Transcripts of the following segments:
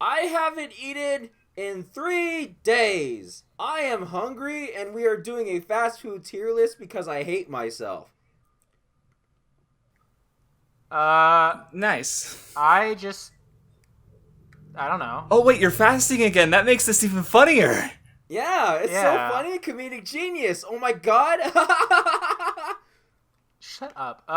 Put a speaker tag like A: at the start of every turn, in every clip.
A: I haven't eaten in 3 days. I am hungry, and we are doing a fast food tier list because I hate myself.
B: Nice.
C: I don't know.
B: Oh wait, you're fasting again. That makes this even funnier.
A: Yeah, it's so funny. Comedic genius. Oh my god.
C: Shut up.
B: He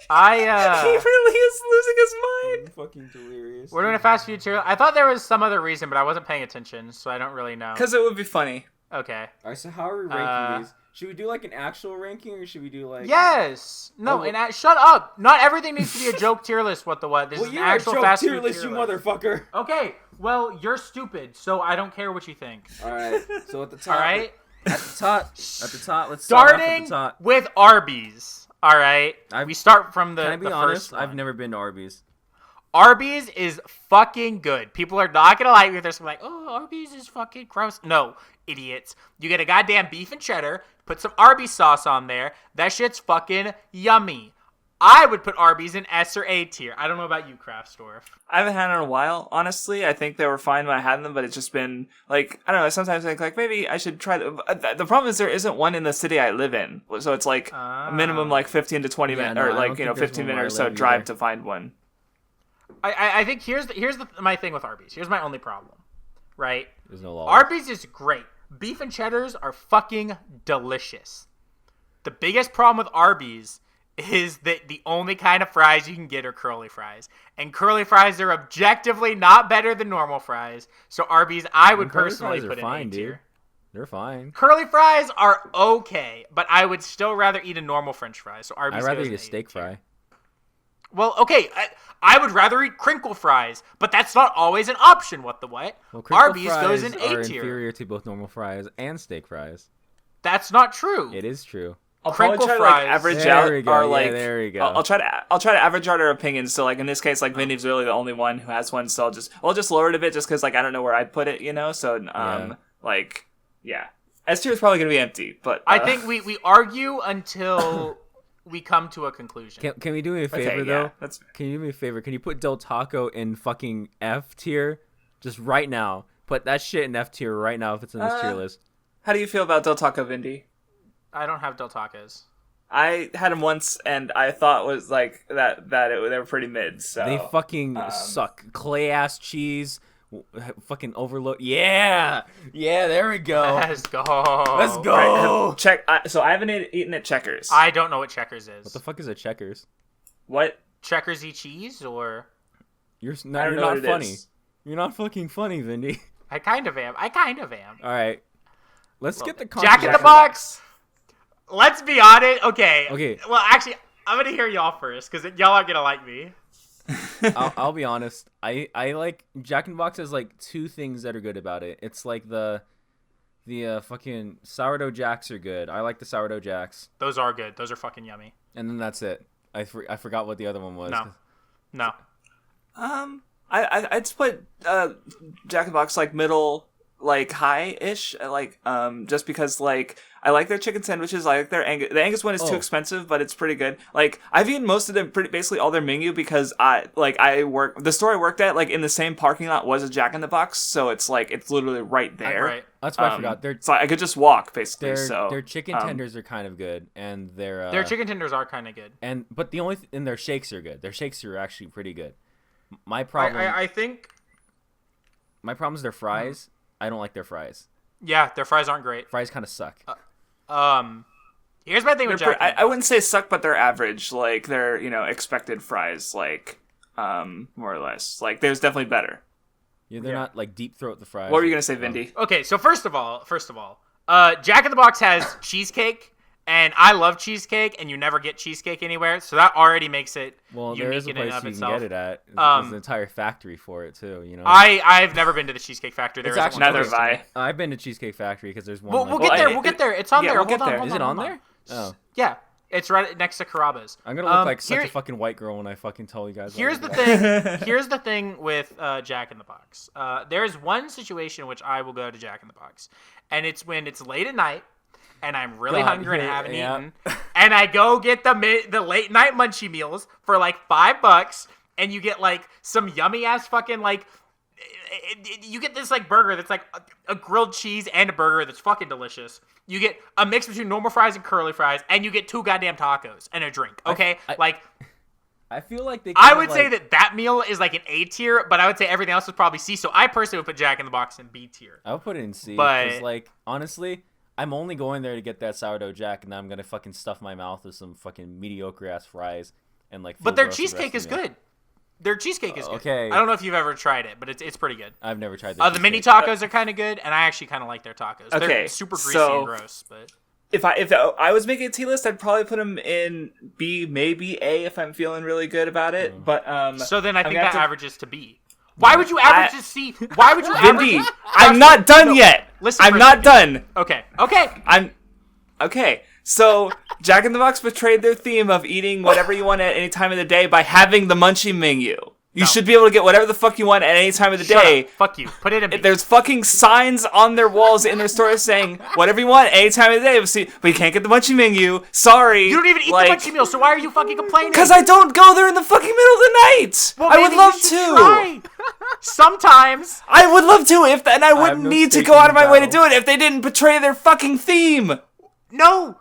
B: really is losing his mind.
A: I'm fucking delirious.
C: We're doing a fast food tier. I thought there was some other reason, but I wasn't paying attention, so I don't really know.
B: Because it would be funny.
C: Okay.
A: Alright, so how are we ranking these? Should we do like an actual ranking, or should we do like...
C: Yes! No, shut up! Not everything needs to be a joke tier list, what the what. This is an
A: you're
C: actual
A: a joke
C: fast
A: tier
C: food
A: list,
C: tier
A: you
C: list.
A: motherfucker.
C: Okay, well, you're stupid, so I don't care what you think.
A: Alright, so at the top...
C: Alright?
A: At the top, let's start off at
C: Starting
A: the top.
C: with Arby's. Alright? We start from the
A: Can I be
C: the
A: honest?
C: first one.
A: I've never been to Arby's.
C: Arby's is fucking good. People are not gonna like me if they're like, oh, Arby's is fucking gross. No, idiots. You get a goddamn beef and cheddar, put some Arby's sauce on there. That shit's fucking yummy. I would put Arby's in S or A tier. I don't know about you, Craftsdwarf.
B: I haven't had it in a while, honestly. I think they were fine when I had them, but it's just been, like, I don't know, sometimes I think, like, maybe I should try the problem is there isn't one in the city I live in. So it's, like, a minimum, like, 15 to 20 minutes, or, like, 15 minute or so drive to find one.
C: I think here's my thing with Arby's. Here's my only problem, right?
A: There's no law.
C: Arby's is great. Beef and cheddars are fucking delicious. The biggest problem with Arby's is that the only kind of fries you can get are curly fries. And curly fries are objectively not better than normal fries. So Arby's, I would personally put in A tier.
A: They're fine.
C: Curly fries are okay, but I would still rather eat a normal French fry. So Arby's
A: I'd rather
C: goes
A: eat
C: in
A: a steak
C: tier.
A: fry.
C: Well, okay, I would rather eat crinkle fries, but that's not always an option. What the what?
A: Well, crinkle
C: Arby's
A: fries
C: goes in
A: are
C: A tier.
A: inferior to both normal fries and steak fries.
C: That's not true.
A: It is true.
B: I'll probably
C: Crinkle
B: try to,
C: fries.
B: like, average
A: There
B: out
A: we go.
B: our,
A: Yeah,
B: like,
A: there we go.
B: I'll try to average out our opinions. So, like, in this case, like, Vindy's really the only one who has one, so I'll just lower it a bit just because, like, I don't know where I'd put it, you know? So, like, yeah. S tier is probably going to be empty, but...
C: I think we argue until we come to a conclusion.
A: Can we do me a favor, though? Can you do me a favor? Can you put Del Taco in fucking F tier? Just right now. Put that shit in F tier right now if it's in this tier list.
B: How do you feel about Del Taco, Vindy?
C: I don't have Del Tacos.
B: I had them once, and I thought was like they were pretty mid. So
A: They fucking suck. Clay ass cheese, fucking overload. Yeah, there we go.
C: Let's go.
A: Let's go.
B: Right, so I haven't eaten at Checkers.
C: I don't know what Checkers is.
A: What the fuck is a Checkers?
B: What?
C: Checkers eat cheese, or
A: You're
B: I
A: not,
B: don't
A: you're
B: know
A: not
B: what it
A: funny.
B: is.
A: You're not fucking funny, Vindy.
C: I kind of am.
A: All right, let's get the
C: Jack in the Box. Let's be honest. Okay.
A: Okay.
C: Well, actually, I'm gonna hear y'all first because y'all aren't gonna like me.
A: I'll be honest. I like Jack in the Box has like two things that are good about it. It's like the fucking sourdough jacks are good. I like the sourdough jacks.
C: Those are good. Those are fucking yummy.
A: And then that's it. I forgot what the other one was.
C: No.
B: I'd split Jack in the Box like middle, like high-ish, like just because like I like their chicken sandwiches. I like the Angus one is too expensive, but it's pretty good. Like I've eaten most of them, basically all their menu because the store I worked at, like in the same parking lot was a Jack in the Box, so it's like it's literally right there.
C: Right.
A: That's why I forgot.
B: So I could just walk basically.
A: Their chicken tenders are kind of good, and
C: their chicken tenders are kind of good.
A: But the only and their shakes are good. Their shakes are actually pretty good. My problem.
C: I think.
A: My problem is their fries. I don't like their fries.
C: Yeah, their fries aren't great.
A: Fries kind of suck.
C: Here's my thing with Jack.
B: I wouldn't say suck, but they're average. Like they're expected fries, like more or less. Like there's definitely better.
A: Yeah, they're not like deep throat the fries.
B: What were you gonna say, Vindy?
C: Okay, so first of all, Jack in the Box has cheesecake, and I love cheesecake, and you never get cheesecake anywhere, so that already makes it unique in and of
A: you
C: itself.
A: can get it at. There's an entire factory for it too.
C: I've never been to the Cheesecake Factory.
A: It's
C: There
A: actually
C: isn't one
B: neither
C: close
B: have
C: to
B: I.
C: me.
A: I've been to Cheesecake Factory because there's one.
C: We'll get there. We'll get there. It's on there.
B: we'll get
C: Hold
B: there.
C: on.
A: Is it on there? Oh.
C: Yeah, it's right next to Carrabba's.
A: I'm gonna look like such a fucking white girl when I fucking tell you guys.
C: Here's the thing. Here's the thing with Jack in the Box. There's one situation in which I will go to Jack in the Box, and it's when it's late at night, and I'm really hungry and I haven't eaten, and I go get the late night munchie meals for like $5, and you get like some yummy ass fucking like you get this like burger that's like a grilled cheese and a burger that's fucking delicious. You get a mix between normal fries and curly fries, and you get 2 goddamn tacos and a drink. Okay,
A: I feel like they.
C: I would say that meal is like an A tier, but I would say everything else is probably C. So I personally would put Jack in the Box in B tier.
A: I would put it in C.
C: But
A: because, like, honestly, I'm only going there to get that sourdough Jack, and then I'm gonna fucking stuff my mouth with some fucking mediocre ass fries and like.
C: But their cheesecake is good. Their cheesecake is good.
A: Okay.
C: I don't know if you've ever tried it, but it's pretty good.
A: I've never tried
C: The mini tacos are kind of good, and I actually kind of like their tacos.
B: Okay,
C: they're super greasy and gross, but.
B: If I was making a T list, I'd probably put them in B, maybe A if I'm feeling really good about it. But
C: so then I think that averages to B. Why would you average to C? Why would you
B: Vindy,
C: average?
B: I'm not done yet.
C: Listen,
B: I'm not done.
C: Okay.
B: Okay. So Jack in the Box betrayed their theme of eating whatever you want at any time of the day by having the munchie menu. You should be able to get whatever the fuck you want at any time of the day.
C: Up. Fuck you. Put it in B.
B: There's fucking signs on their walls in their store saying whatever you want any time of the day. But you can't get the munchie menu. Sorry.
C: You don't even eat the munchie meal, so why are you fucking complaining?
B: Because I don't go there in the fucking middle of the night.
C: Well,
B: I would love to.
C: Sometimes.
B: I would love to, and I wouldn't need to go out of my way to
A: battle.
B: do it if they didn't betray their fucking theme.
C: No.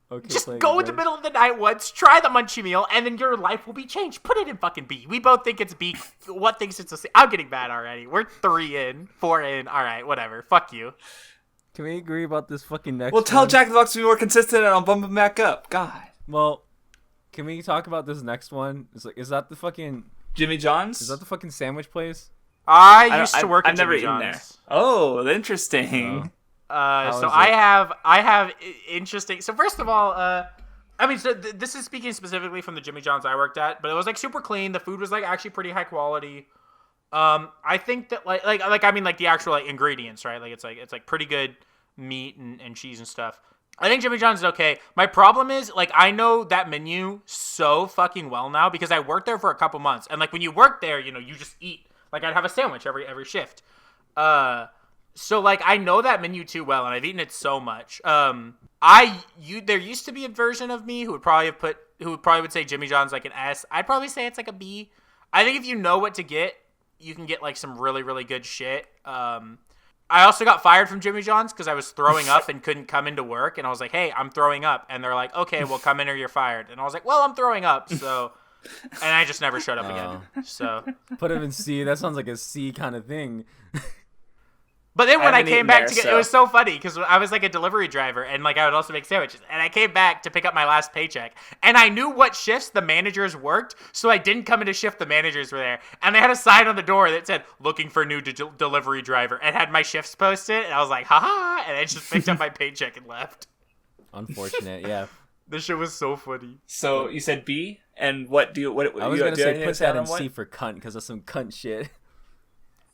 A: Okay,
C: Just go in the middle of the night once, try the munchie meal, and then your life will be changed. Put it in fucking B. We both think it's B. What thinks it's a C? I'm getting mad already. We're 3 in, 4 in. All right, whatever. Fuck you.
A: Can we agree about this fucking next
B: Well, tell
A: one?
B: Jack in the Box to be more consistent, and I'll bump him back up. God.
A: Well, can we talk about this next one? Is that the fucking
B: Jimmy John's?
A: Is that the fucking sandwich place?
C: I used to work at
B: I've never
C: Jimmy
B: eaten
C: John's.
B: there. Oh, interesting.
C: So
A: is it?
C: I have interesting. So first of all, this is speaking specifically from the Jimmy John's I worked at, but it was like super clean. The food was like actually pretty high quality. I think that like the actual like ingredients, right? Like it's like pretty good meat and cheese and stuff. I think Jimmy John's is okay. My problem is like I know that menu so fucking well now because I worked there for a couple months, and like when you work there, you know, you just eat. Like I'd have a sandwich every shift. So like I know that menu too well, and I've eaten it so much. There used to be a version of me who would probably say Jimmy John's like an S. I'd probably say it's like a B. I think if you know what to get, you can get like some really, really good shit. I also got fired from Jimmy John's because I was throwing up and couldn't come into work, and I was like, hey, I'm throwing up, and they're like, okay, well come in or you're fired. And I was like, well, I'm throwing up, so and I just never showed up again. So
A: put him in C. That sounds like a C kind of thing.
C: But then when I came back
B: there,
C: it was so funny because I was like a delivery driver and like I would also make sandwiches. And I came back to pick up my last paycheck. And I knew what shifts the managers worked, so I didn't come into shift the managers were there. And they had a sign on the door that said, looking for new delivery driver, and had my shifts posted. And I was like, haha. And I just picked up my paycheck and left.
A: Unfortunate, yeah.
C: This shit was so funny.
B: So you said B, and what do you? What
A: I was gonna say put that in
B: what?
A: C for cunt because of some cunt shit.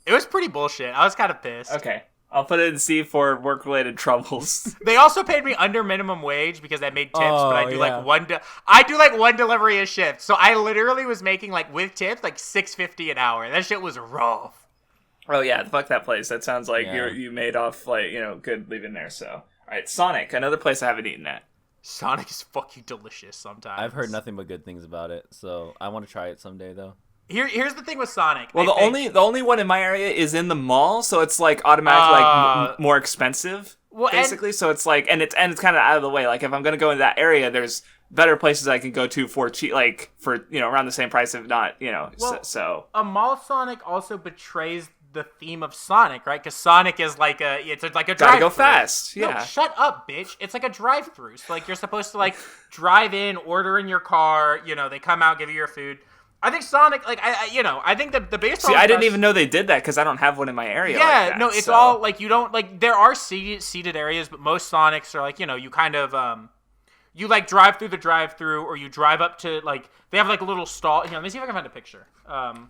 C: It was pretty bullshit. I was kind of pissed.
B: Okay. I'll put it in C for work-related troubles.
C: They also paid me under minimum wage because I made tips, but I do
A: yeah.
C: like one delivery a shift. So I literally was making like with tips like $6.50 an hour. That shit was rough.
B: Oh yeah, fuck that place. That sounds like
A: Yeah.
B: you made off like good leaving there. So all right, Sonic, another place I haven't eaten at.
C: Sonic is fucking delicious sometimes.
A: I've heard nothing but good things about it, so I want to try it someday though.
C: Here's the thing with Sonic.
B: Well, the only one in my area is in the mall, so it's like automatically more expensive, basically. So it's like, and it's kind of out of the way. Like if I'm gonna go into that area, there's better places I can go to for cheap, like for around the same price, if not so.
C: A mall Sonic also betrays the theme of Sonic, right? Because Sonic is like it's like a drive-thru.
B: Gotta go fast, yeah.
C: No, shut up, bitch. It's like a drive-thru. So like you're supposed to like drive in, order in your car. They come out, give you your food. I think Sonic, like, I think the biggest problem...
B: See, I didn't even know they did that because I don't have one in my area.
C: Yeah,
B: like that,
C: no, it's
B: so.
C: all, like, you don't, like, there are seated areas, but most Sonics are, like, you kind of, you, like, drive through the drive-through, or you drive up to, like, they have, like, a little stall. Here, let me see if I can find a picture.
A: I'm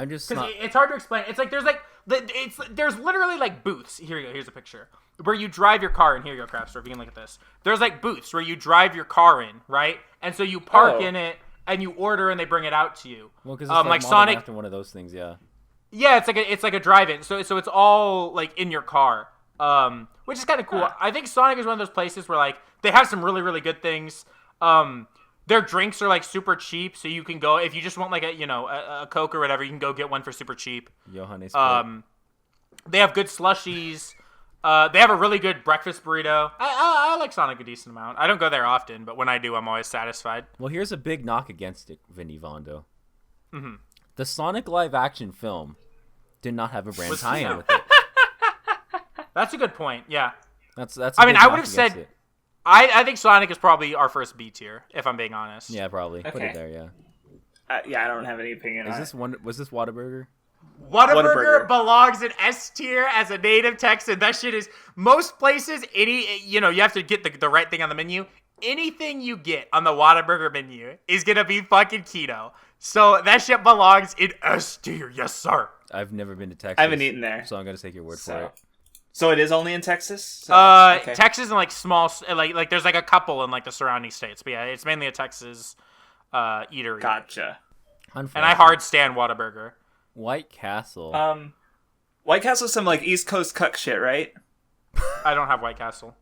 A: just
C: Because
A: not...
C: it's hard to explain. It's, like, there's literally, like, booths. Here you go, here's a picture. Where you drive your car in. Here you go, Craftsdwarf. You can look at this. There's like booths where you drive your car in, right? And so you park in it, and you order, and they bring it out to you.
A: Well, because it's like
C: Sonic
A: after one of those things, yeah.
C: Yeah, it's like a drive-in. So it's all like in your car, which is kind of cool. I think Sonic is one of those places where like they have some really really good things. Their drinks are like super cheap, so you can go if you just want like a Coke or whatever, you can go get one for super cheap.
A: Johannes.
C: They have good slushies. They have a really good breakfast burrito. I like Sonic a decent amount. I don't go there often, but when I do, I'm always satisfied.
A: Well, here's a big knock against it, Vinny Vondo. Mm-hmm. The Sonic live-action film did not have a brand tie-in with it.
C: That's a good point. Yeah.
A: That's.
C: I mean, I would have said. I think Sonic is probably our first B tier, if I'm being honest.
A: Yeah, probably.
B: Okay.
A: Put it there. Yeah.
B: Yeah, I don't have any opinion on
A: it. Was this Whataburger?
C: Whataburger belongs in S tier as a native Texan. That shit is most places. You have to get the right thing on the menu. Anything you get on the Whataburger menu is gonna be fucking keto. So that shit belongs in S tier. Yes, sir.
A: I've never been to Texas.
B: I haven't eaten there,
A: so I'm gonna take your word for it.
B: So it is only in Texas? So,
C: okay. Texas and like small, like there's like a couple in like the surrounding states, but yeah, it's mainly a Texas eatery.
B: Gotcha.
C: And I hard stand Whataburger.
A: White Castle.
B: White Castle's some like East Coast cuck shit, right?
C: I don't have White Castle.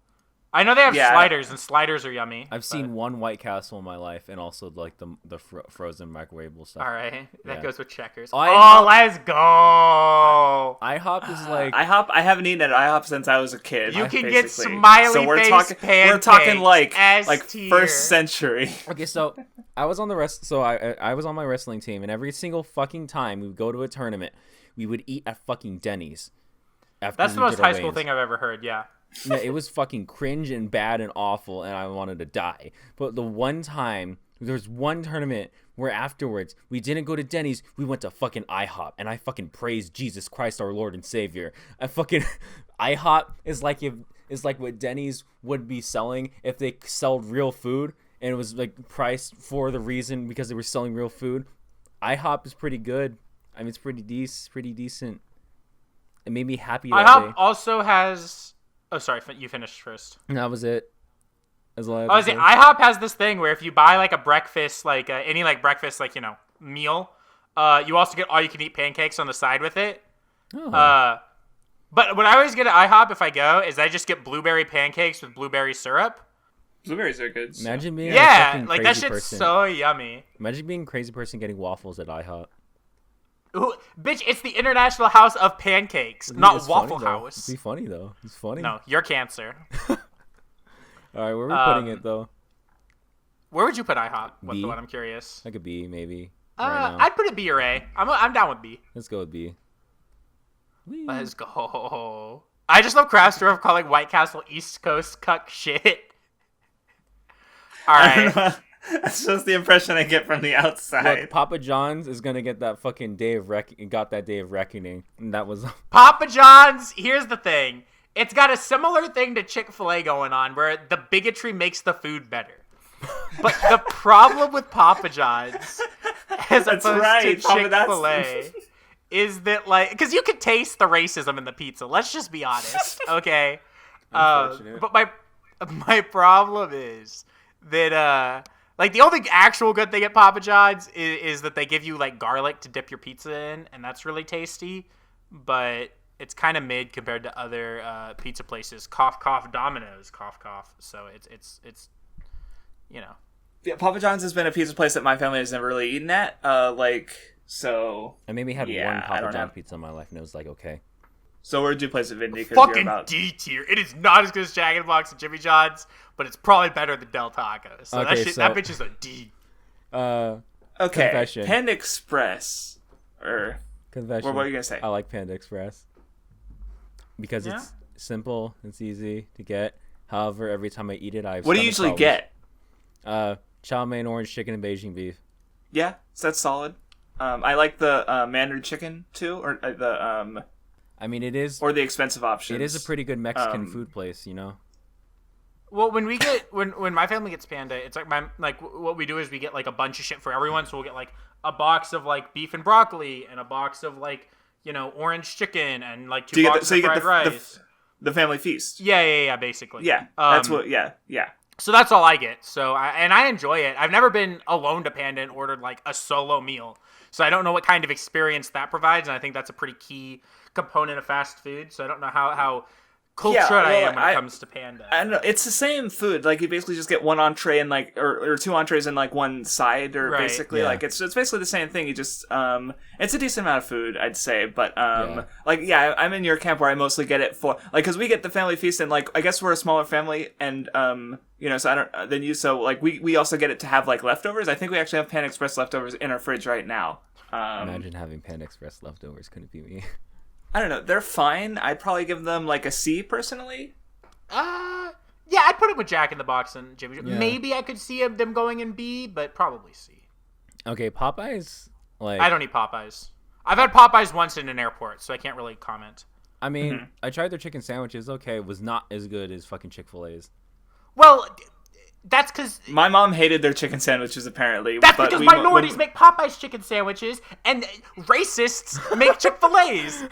C: I know they have sliders, and sliders are yummy.
A: I've seen one White Castle in my life, and also like the frozen microwavable stuff.
C: All right, that goes with Checkers.
B: Let's
C: go!
A: IHOP is like
B: I haven't eaten at IHOP since I was a kid.
C: You can get smiley face pancakes.
B: We're talking like
C: S-tier.
B: first century.
A: Okay, so I was on I was on my wrestling team, and every single fucking time we would go to a tournament, we would eat at fucking Denny's.
C: That's the most high school thing I've ever heard. Yeah.
A: Yeah, it was fucking cringe and bad and awful, and I wanted to die. But the one time, there was one tournament where afterwards, we didn't go to Denny's, we went to fucking IHOP, and I fucking praised Jesus Christ, our Lord and Savior. IHOP is like what Denny's would be selling if they sold real food, and it was like priced for the reason because they were selling real food. IHOP is pretty good. I mean, it's pretty decent. It made me happy that
C: IHOP
A: day.
C: also has... Oh, sorry, you finished first.
A: And that was it.
C: IHOP has this thing where if you buy like a breakfast, like any like breakfast, like meal, you also get all you can eat pancakes on the side with it.
A: Oh.
C: But what I always get at IHOP if I go is I just get blueberry pancakes with blueberry syrup.
B: Blueberries are good. So.
A: Imagine being
C: like that shit's so yummy.
A: Imagine being a crazy person getting waffles at IHOP.
C: Ooh, bitch, it's the International House of Pancakes, not Waffle House.
A: It'd be funny though. It's funny.
C: No, you're cancer.
A: All right, where are we putting it though?
C: Where would you put IHOP?
A: B?
C: What I'm curious.
A: Like a B, maybe.
C: I'd put a B or A. I'm down with B.
A: Let's go with B. Whee.
C: Let's go. I just love Craftsdwarf calling White Castle East Coast cuck shit. All right.
B: That's just the impression I get from the outside.
A: Look, Papa John's is gonna get that fucking day of reckoning, and that was
C: Papa John's. Here's the thing: it's got a similar thing to Chick-fil-A going on, where the bigotry makes the food better. But the problem with Papa John's, as opposed to Chick-fil-A, is that because you can taste the racism in the pizza. Let's just be honest, okay? But my problem is that the only actual good thing at Papa John's is that they give you like garlic to dip your pizza in, and that's really tasty. But it's kind of mid compared to other pizza places. Cough, cough, Domino's, cough, cough. So it's
B: Yeah, Papa John's has been a pizza place that my family has never really eaten at. So.
A: I maybe had one Papa John's pizza in my life, and it was like okay.
B: So where'd you place it, Vindy?
C: Fucking D tier. It is not as good as Jack in the Box and Jimmy John's, but it's probably better than Del Taco. So that bitch is a D.
B: Okay.
A: Confession.
B: Panda Express.
A: Confession.
B: What are you gonna say?
A: I like Panda Express because it's simple, it's easy to get. However, every time I eat it, I have.
B: What do you usually get?
A: Chow mein, orange chicken, and Beijing beef.
B: Yeah, so that's solid. I like the Mandarin chicken too, or the
A: I mean, it is,
B: or the expensive options.
A: It is a pretty good Mexican food place, you know.
C: Well, when we get when my family gets Panda, it's like what we do is we get like a bunch of shit for everyone. So we'll get like a box of like beef and broccoli, and a box of like orange chicken, and like two boxes of fried rice.
B: The family feast.
C: Yeah, basically.
B: Yeah, that's what. Yeah.
C: So that's all I get. So I enjoy it. I've never been alone to Panda and ordered like a solo meal. So I don't know what kind of experience that provides, and I think that's a pretty key component of fast food. So I don't know how cultured I am when
B: I
C: it comes to panda.
B: I don't know. It's the same food. Like you basically just get one entree and like or two entrees and like one side, or
C: Right.
B: basically like it's basically the same thing. You just it's a decent amount of food, I'd say. But I'm in your camp where I mostly get it for like because we get the family feast and like I guess we're a smaller family and so I don't than you. So like we also get it to have like leftovers. I think we actually have Panda Express leftovers in our fridge right now.
A: Imagine having Panda Express leftovers. Couldn't be me.
B: I don't know. They're fine. I'd probably give them like a C personally.
C: Yeah, I'd put it with Jack in the Box and Jimmy.
A: Yeah.
C: Maybe I could see them going in B, but probably C.
A: Okay, Popeyes. Like
C: I don't eat Popeyes. I've had Popeyes once in an airport, so I can't really comment.
A: I mean, I tried their chicken sandwiches. Okay, it was not as good as fucking Chick-fil-A's.
C: Well, that's because
B: My mom hated their chicken sandwiches apparently.
C: that's
B: but
C: because
B: we-
C: minorities
B: when-
C: make Popeyes chicken sandwiches and racists make Chick-fil-A's.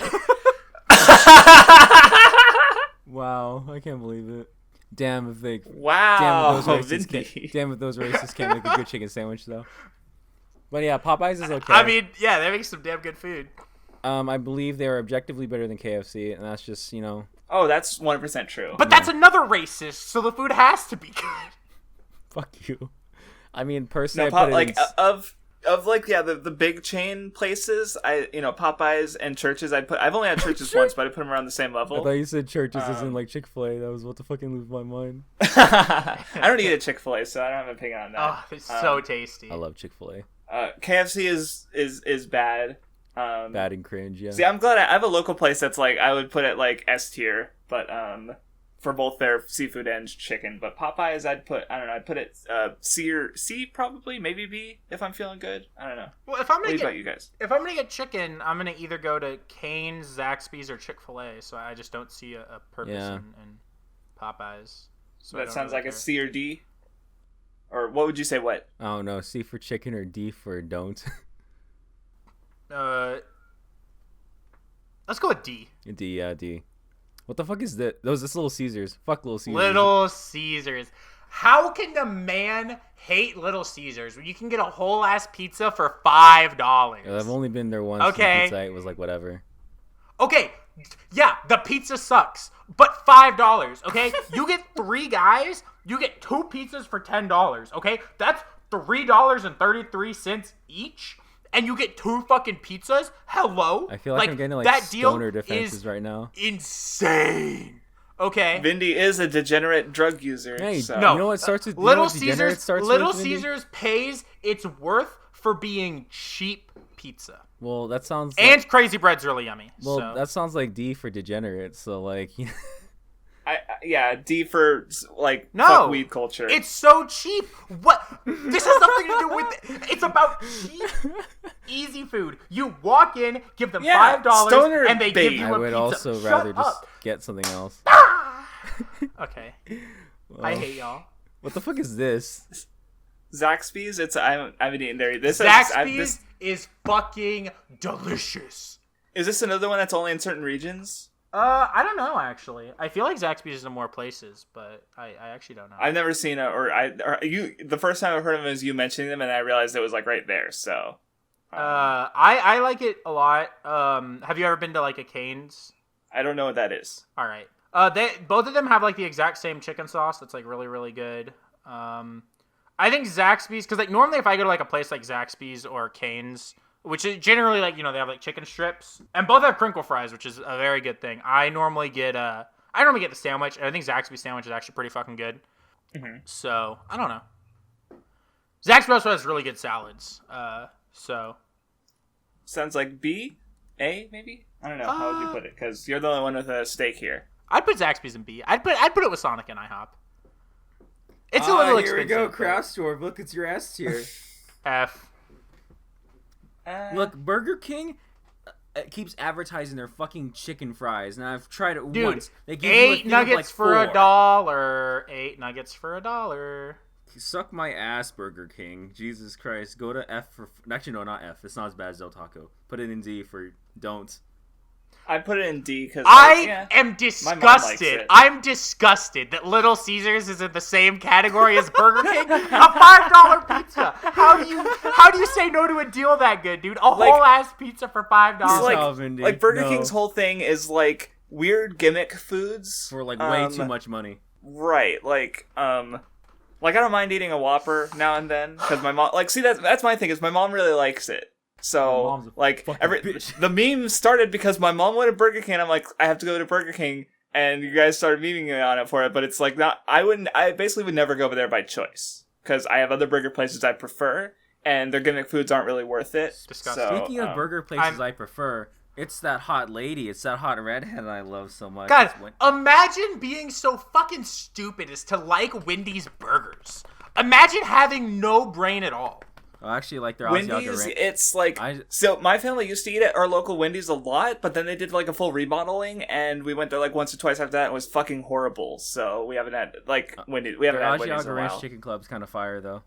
A: Wow, I can't believe it. Damn if they.
B: Wow,
A: Damn if those racists
B: Vindy.
A: can't. Damn if those racists can't make a good chicken sandwich though. But yeah, Popeyes is okay.
C: I mean, yeah, they make some damn good food.
A: I believe they are objectively better than KFC, and that's just
B: Oh, that's 100% true.
C: But that's another racist, so the food has to be good.
A: fuck you. I mean, personally,
B: no,
A: I put it
B: like
A: in,
B: of like the big chain places. Popeyes and Churches. I've only had Churches once, but I put them around the same
A: I
B: level.
A: thought you said churches isn't like Chick-fil-A. That was what the fucking lose my mind.
B: I don't eat a Chick-fil-A, so I don't have an opinion on that.
C: Oh, it's so tasty.
A: I love Chick-fil-A.
B: KFC is bad.
A: Bad and cringe, yeah.
B: See, I'm glad I have a local place that's like I would put it like S tier, but for both their seafood and chicken. But Popeyes, I'd put it C or C probably, maybe B if I'm feeling good. I don't know.
C: Well, if I'm
B: What
C: gonna
B: about
C: get
B: you guys?
C: if I'm gonna get chicken, I'm gonna either go to Cane's, Zaxby's, or Chick-fil-A. So I just don't see a purpose
A: Yeah.
C: in Popeyes. So I
B: That
C: don't
B: sounds
C: really
B: like a
C: care.
B: C or D. Or what would you say? What?
A: I don't know. C for chicken or D for don't.
C: Let's go with D.
A: D, yeah, D. What the fuck is that? This Little Caesars. Fuck Little Caesars.
C: Little Caesars. How can the man hate Little Caesars when you can get a whole ass pizza for $5?
A: I've only been there once.
C: Okay.
A: The pizza it was like whatever.
C: Okay, yeah, the pizza sucks, but $5, okay? You get 3 guys, you get 2 pizzas for $10, okay? That's $3.33 each, and you get 2 fucking pizzas? Hello?
A: I feel like I'm getting like
C: that deal
A: stoner defenses
C: is
A: right now.
C: insane. Okay?
B: Vindy is a degenerate drug user.
A: Hey,
B: so.
C: No.
A: you know what starts with
C: Little
A: degenerate
C: Caesars
A: starts
C: Little
A: with, Vindy?
C: Caesars pays its worth for being cheap pizza.
A: Well, that sounds like,
C: And Crazy Bread's really yummy.
A: well,
C: so.
A: that sounds like D for degenerate. So like,
B: Yeah, D for like
C: No,
B: fuck weed culture.
C: It's so cheap. What? This has nothing to do with. It's about cheap, easy food. You walk in, give them
B: Yeah,
C: $5,
B: stoner
C: and they give
B: bait.
C: you
A: I
C: a
A: would
C: pizza.
A: also
C: Shut
A: rather just
C: up.
A: get something else.
C: Okay, I
A: Well,
C: hate y'all.
A: What the fuck is this?
B: Zaxby's. I haven't eaten there.
C: Zaxby's is fucking delicious.
B: Is this another one that's only in certain regions?
C: I don't know actually. I feel like Zaxby's is in more places, but I actually don't know.
B: I've never seen it, or you. The first time I heard of them is you mentioning them, and I realized it was like right there. So,
C: I like it a lot. Have you ever been to like a Cane's?
B: I don't know what that is.
C: All right. They both of them have like the exact same chicken sauce that's like really really good. I think Zaxby's, because like normally if I go to like a place like Zaxby's or Cane's, which is generally like, you know, they have like chicken strips, and both have crinkle fries, which is a very good thing. I normally get the sandwich, and I think Zaxby's sandwich is actually pretty fucking good.
B: Mm-hmm.
C: So I don't know. Zaxby's also has really good salads. So
B: Sounds like B, A maybe. I don't know. How would you put it? Because you're the only one with a steak here.
C: I'd put Zaxby's in B. I'd put it with Sonic and IHOP. It's a little expensive.
A: Here we go,
C: but-
A: Craftsdwarf. Look, it's your S tier.
C: F.
A: Look, Burger King keeps advertising their fucking chicken fries, and I've tried it
C: Dude,
A: once. They give you a
C: 8
A: thing of,
C: nuggets
A: like,
C: for
A: $4.
C: $1. 8 nuggets for $1.
A: Suck my ass, Burger King. Jesus Christ. Go to F for... Actually, no, not F. It's not as bad as Del Taco. Put it in D for don't.
B: I put it in D because
C: I am
B: my mom likes
C: disgusted.
B: it.
C: I'm disgusted that Little Caesars is in the same category as Burger King. A $5 pizza. How do you say no to a deal that good, dude? A whole ass pizza for $5.
B: It's
A: how, Vindy.
B: like Burger
A: No.
B: King's whole thing is like weird gimmick foods
A: for like way too much money.
B: Right, like I don't mind eating a Whopper now and then because my mom that's my thing is my mom really likes it. So like the meme started because my mom went to Burger King. And I'm like, I have to go to Burger King, and you guys started memeing me on it for it. But it's like not. I basically would never go over there by choice because I have other burger places I prefer, and their gimmick foods aren't really worth it.
C: Disgusting.
B: So,
A: Speaking of burger places I prefer, it's that hot lady. It's that hot redhead I love so much.
C: God, imagine being so fucking stupid as to like Wendy's burgers. Imagine having no brain at all.
A: Oh, actually, like their
B: Wendy's, it's like so. My family used to eat at our local Wendy's a lot, but then they did like a full remodeling, and we went there like once or twice after that. And it was fucking horrible. So we haven't had like Wendy's. We haven't had Wendy's in a while.
A: Chicken Club's kind of fire though.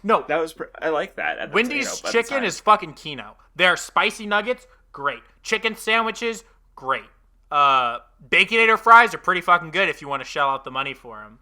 B: No, that was I like that. At the
C: Wendy's chicken is fucking kino. Their spicy nuggets, great. Chicken sandwiches, great. Baconator fries are pretty fucking good if you want to shell out the money for them.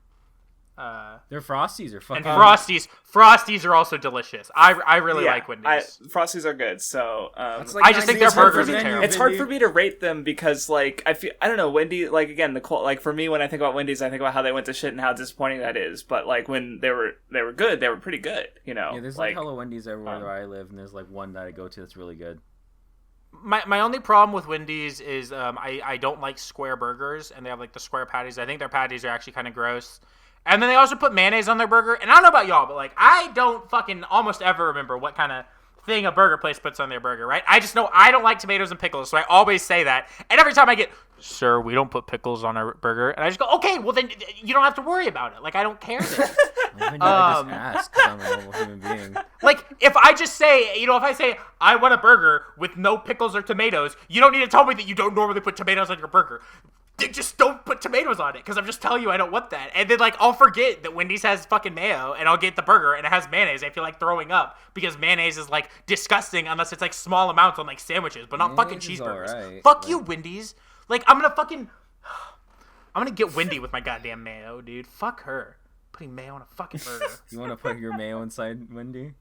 A: Their Frosties are fucking.
C: And Frosties are also delicious. I really like Wendy's.
B: Frosties are good. So
C: I just think their burgers are terrible.
B: It's hard for me to rate them because like I don't know Wendy like again like for me when I think about Wendy's I think about how they went to shit and how disappointing that is. But like when they were good, they were pretty good. You know.
A: Yeah, there's like hello Wendy's everywhere where I live, and there's like one that I go to that's really good.
C: My only problem with Wendy's is I don't like square burgers, and they have like the square patties. I think their patties are actually kind of gross. And then they also put mayonnaise on their burger. And I don't know about y'all, but like I don't fucking almost ever remember what kind of thing a burger place puts on their burger, right? I just know I don't like tomatoes and pickles, so I always say that. And every time I get, sir, we don't put pickles on our burger. And I just go, okay, well then you don't have to worry about it. Like I don't care then.
A: I just ask because I'm a normal human being.
C: Like if I just say, if I say I want a burger with no pickles or tomatoes, you don't need to tell me that you don't normally put tomatoes on your burger. They just don't put tomatoes on it because I'm just telling you I don't want that. And then like I'll forget that Wendy's has fucking mayo and I'll get the burger and it has mayonnaise. I feel like throwing up because mayonnaise is like disgusting unless it's like small amounts on like sandwiches, but not fucking cheeseburgers. Right. Fuck you, Wendy's. Like I'm gonna get Wendy with my goddamn mayo, dude. Fuck her. Putting mayo on a fucking burger.
A: You want to put your mayo inside Wendy?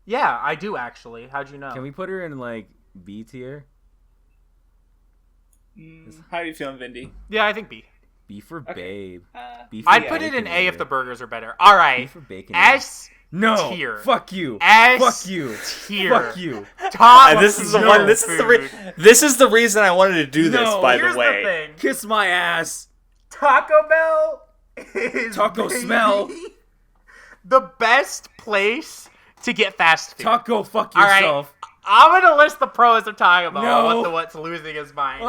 C: Yeah, I do actually. How'd you know?
A: Can we put her in like B tier?
B: How are you feeling, Vindy?
C: Yeah, I think B.
A: B for babe.
C: I'd put it in A if the burgers are better. All right.
A: B for bacon.
C: S
A: no.
C: tier.
A: Fuck you.
C: S
A: fuck you.
C: Tier.
A: Fuck you.
C: Top.
B: This is the one. This is the reason I wanted to do this. By the way,
C: thing.
A: Kiss my ass.
C: Taco Bell is
A: Taco smell.
C: The best place to get fast food.
A: Taco fuck yourself.
C: All right. I'm going to list the pros of Taco Bell.
A: No.
C: What's losing his mind.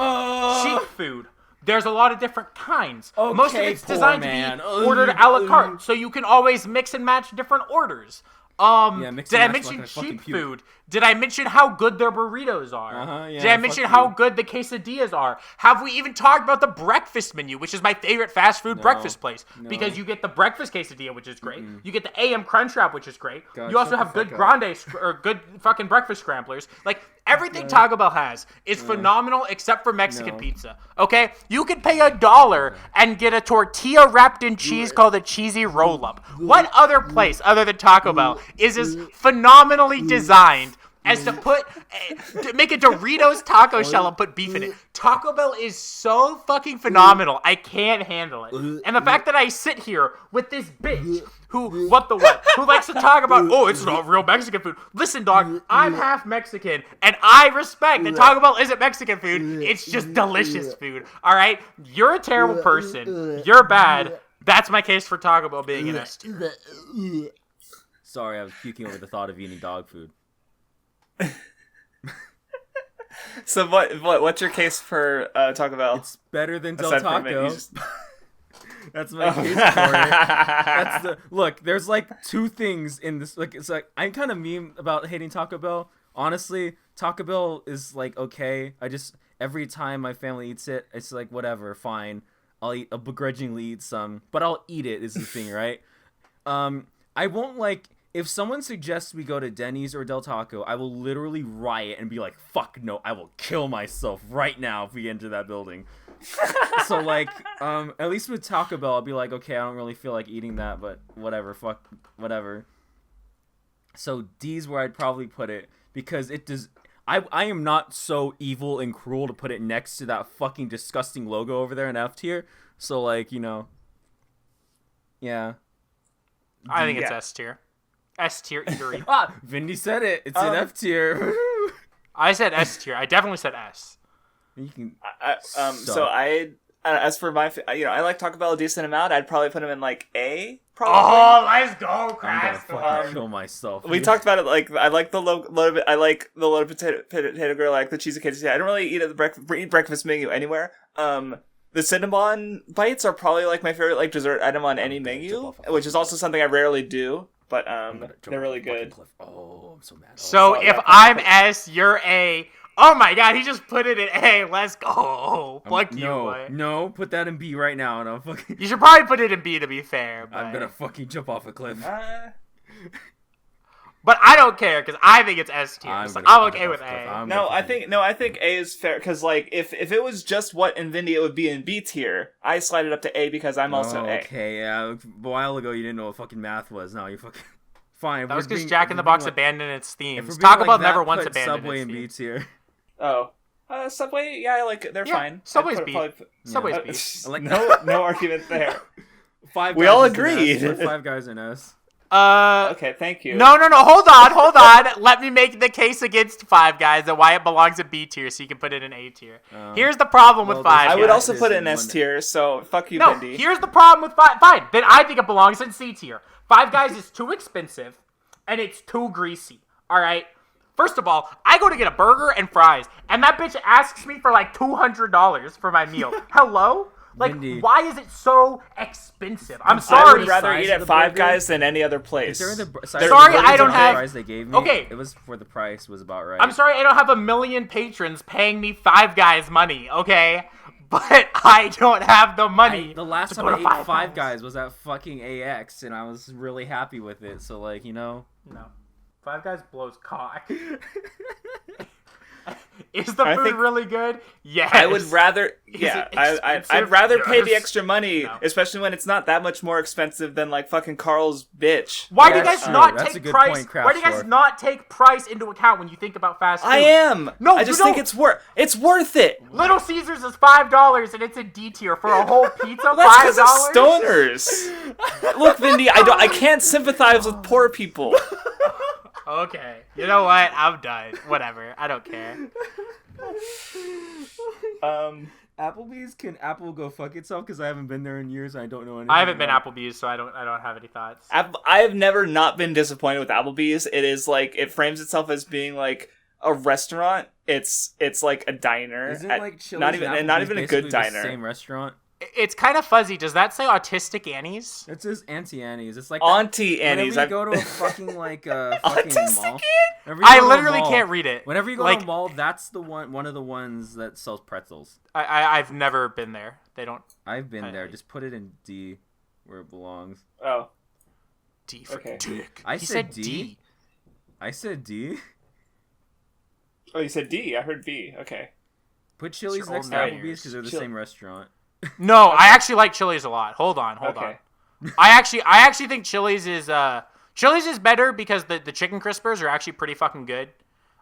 C: Cheap food. There's a lot of different kinds.
A: Okay,
C: most of it's designed to be ordered a la carte, so you can always mix and match different orders. Did I mention cheap food? Did I mention how good their burritos are? Did I mention how good the quesadillas are? Have we even talked about the breakfast menu, which is my favorite fast food breakfast place? Because you get the breakfast quesadilla, which is great. You get the AM Crunchwrap, which is great.
A: God,
C: you also have good grande or good fucking breakfast scramblers. Like everything Taco Bell has is phenomenal except for Mexican pizza. Okay, you could pay $1 and get a tortilla wrapped in cheese called a cheesy roll-up. What other place other than Taco Bell is as phenomenally designed as to make a Doritos taco shell and put beef in it? Taco Bell is so fucking phenomenal. I can't handle it. And the fact that I sit here with this bitch who likes to talk about, oh, it's not real Mexican food. Listen, dog, I'm half Mexican, and I respect that Taco Bell isn't Mexican food. It's just delicious food. All right? You're a terrible person. You're bad. That's my case for Taco Bell being an S tier.
A: Sorry, I was puking over the thought of eating dog food.
B: So what's your case for Taco Bell?
A: It's better than Del Taco. That's my case for it. Look. There's like two things in this. Like it's like I kind of meme about hating Taco Bell. Honestly, Taco Bell is like okay. Every time my family eats it, it's like whatever, fine. I'll begrudgingly eat some, but I'll eat it. Is the thing, right? I won't like. If someone suggests we go to Denny's or Del Taco, I will literally riot and be like, fuck no, I will kill myself right now if we enter that building. So, like, at least with Taco Bell, I'll be like, okay, I don't really feel like eating that, but whatever, whatever. So D's where I'd probably put it, because it does... I am not so evil and cruel to put it next to that fucking disgusting logo over there in F tier. So like, yeah.
C: I think it's S tier. S tier eatery.
A: Vindy said it. It's an F tier.
C: I said S tier. I definitely said S.
A: You can.
B: So I, as for my, I like Taco Bell a decent amount. I'd probably put them in like A. Probably.
C: Oh, let's go,
A: I'm gonna
C: Craftsdwarf.
A: fucking kill myself.
B: We talked about it. Like I like the loaded. I like the loaded potato grill. I like the cheesy quesadilla. I don't really eat breakfast menu anywhere. The cinnamon bites are probably like my favorite like dessert item on any menu, which is also something I rarely do. But they're really good.
A: Oh, I'm so mad.
C: So if I'm S, you're A. Oh my god, he just put it in A. Let's go. Fuck you.
A: No, put that in B right now, and I'm fucking.
C: You should probably put it in B to be fair. But...
A: I'm gonna fucking jump off a cliff.
C: But I don't care because I think it's S tier. So I'm okay with A.
B: I think A is fair because like if it was just what in Vindy, it would be in B tier. I slide it up to A because I'm also A.
A: Okay, yeah. A while ago you didn't know what fucking math was. Now you fucking fine.
C: That was because Jack in the Box abandoned its themes.
A: Taco
C: Bell never once abandoned
A: Subway
C: its
A: in B
C: themes.
A: tier.
B: Oh. Subway, yeah, I like it. They're fine.
C: Subway's B. Subway's B.
B: Like no argument there.
A: We
B: all agreed.
A: Five Guys in S.
B: Okay, thank you.
C: No. Hold on. Let me make the case against Five Guys and why it belongs in B tier, so you can put it in A tier. Here's the problem with Five Guys.
B: I would also put it in S tier. So fuck you, Vindy.
C: Here's the problem with Fine. Then I think it belongs in C tier. Five Guys is too expensive, and it's too greasy. All right. First of all, I go to get a burger and fries, and that bitch asks me for like $200 for my meal. Hello? Like,
A: Vindy.
C: Why is it so expensive? I'm sorry.
B: I would rather eat at Five Guys than any other place.
C: Sorry, I don't have.
A: Fries they gave me,
C: Okay.
A: It was for the price was about right.
C: I'm sorry, I don't have 1 million patrons paying me Five Guys money. Okay, but I don't have the money.
A: The last time I ate Five Guys was at fucking AX, and I was really happy with it. So like,
C: No. Five Guys blows cock. Is the food really good? Yes.
B: I would rather, I'd rather pay the extra money, especially when it's not that much more expensive than like fucking Carl's bitch.
C: Why do you guys not take price? Why do you guys not take price into account when you think about fast food?
B: I am.
C: No,
B: I just think it's worth it.
C: Little Caesars is $5 and it's in D tier for a whole pizza.
B: That's because of stoners. Look, Vindy, I can't sympathize with poor people.
C: Okay. You know what? I'm done. Whatever. I don't care.
A: Applebee's, can Apple go fuck itself? Because I haven't been there in years and I don't know anything.
C: I haven't been Applebee's, so I don't have any thoughts.
B: I have never not been disappointed with Applebee's. It is like, it frames itself as being like a restaurant. It's like a diner.
A: Is it like Chili's
B: not even a good diner.
A: The same restaurant.
C: It's kind of fuzzy. Does that say Autistic Annie's?
A: It says Auntie Annie's. It's like
B: Auntie Annie's.
A: Whenever you go to a fucking like fucking mall.
C: I literally can't read it.
A: Whenever you go to a mall, that's the one of the ones that sells pretzels.
C: I've never been there. They don't.
A: I've been there. Just put it in D, where it belongs.
B: Oh.
C: D for dick.
A: I said D. I said D.
B: Oh, you said D. I heard B. Okay.
A: Put Chili's next to Applebee's because they're the same restaurant.
C: No, I actually like Chili's a lot. Hold on. I actually think Chili's is better because the chicken crispers are actually pretty fucking good.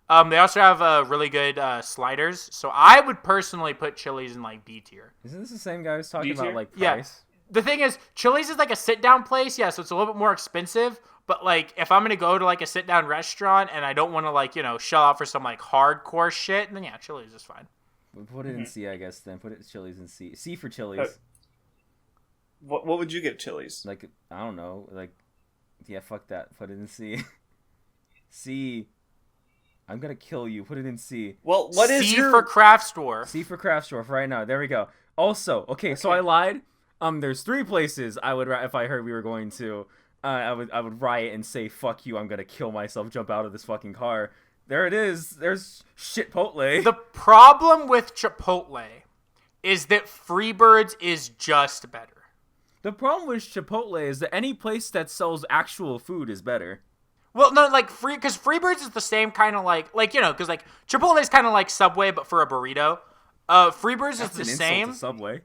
C: They also have really good sliders. So I would personally put Chili's in like B tier.
A: Isn't this the same guy who's talking about like price?
C: Yeah. The thing is, Chili's is like a sit down place, so it's a little bit more expensive. But like, if I'm gonna go to like a sit down restaurant and I don't want to like shell out for some like hardcore shit, then yeah, Chili's is fine.
A: Put it in C, I guess. Then put it Chili's in C. C for Chili's.
B: What would you give Chili's?
A: Like, I don't know. Like, yeah, fuck that. Put it in C. C. I'm gonna kill you. Put it in C.
B: Well, what is
C: C for Craftsdwarf?
A: C for Craftsdwarf right now. There we go. Also, okay, so I lied. There's 3 places I would if I heard we were going to. I would riot and say fuck you. I'm gonna kill myself. Jump out of this fucking car. There it is. There's Chipotle.
C: The problem with Chipotle is that Freebirds is just better.
A: The problem with Chipotle is that any place that sells actual food is better.
C: Well, no, like because Freebirds is the same kind of like because like Chipotle is kind of like Subway but for a burrito. Freebirds is the same.
A: To Subway.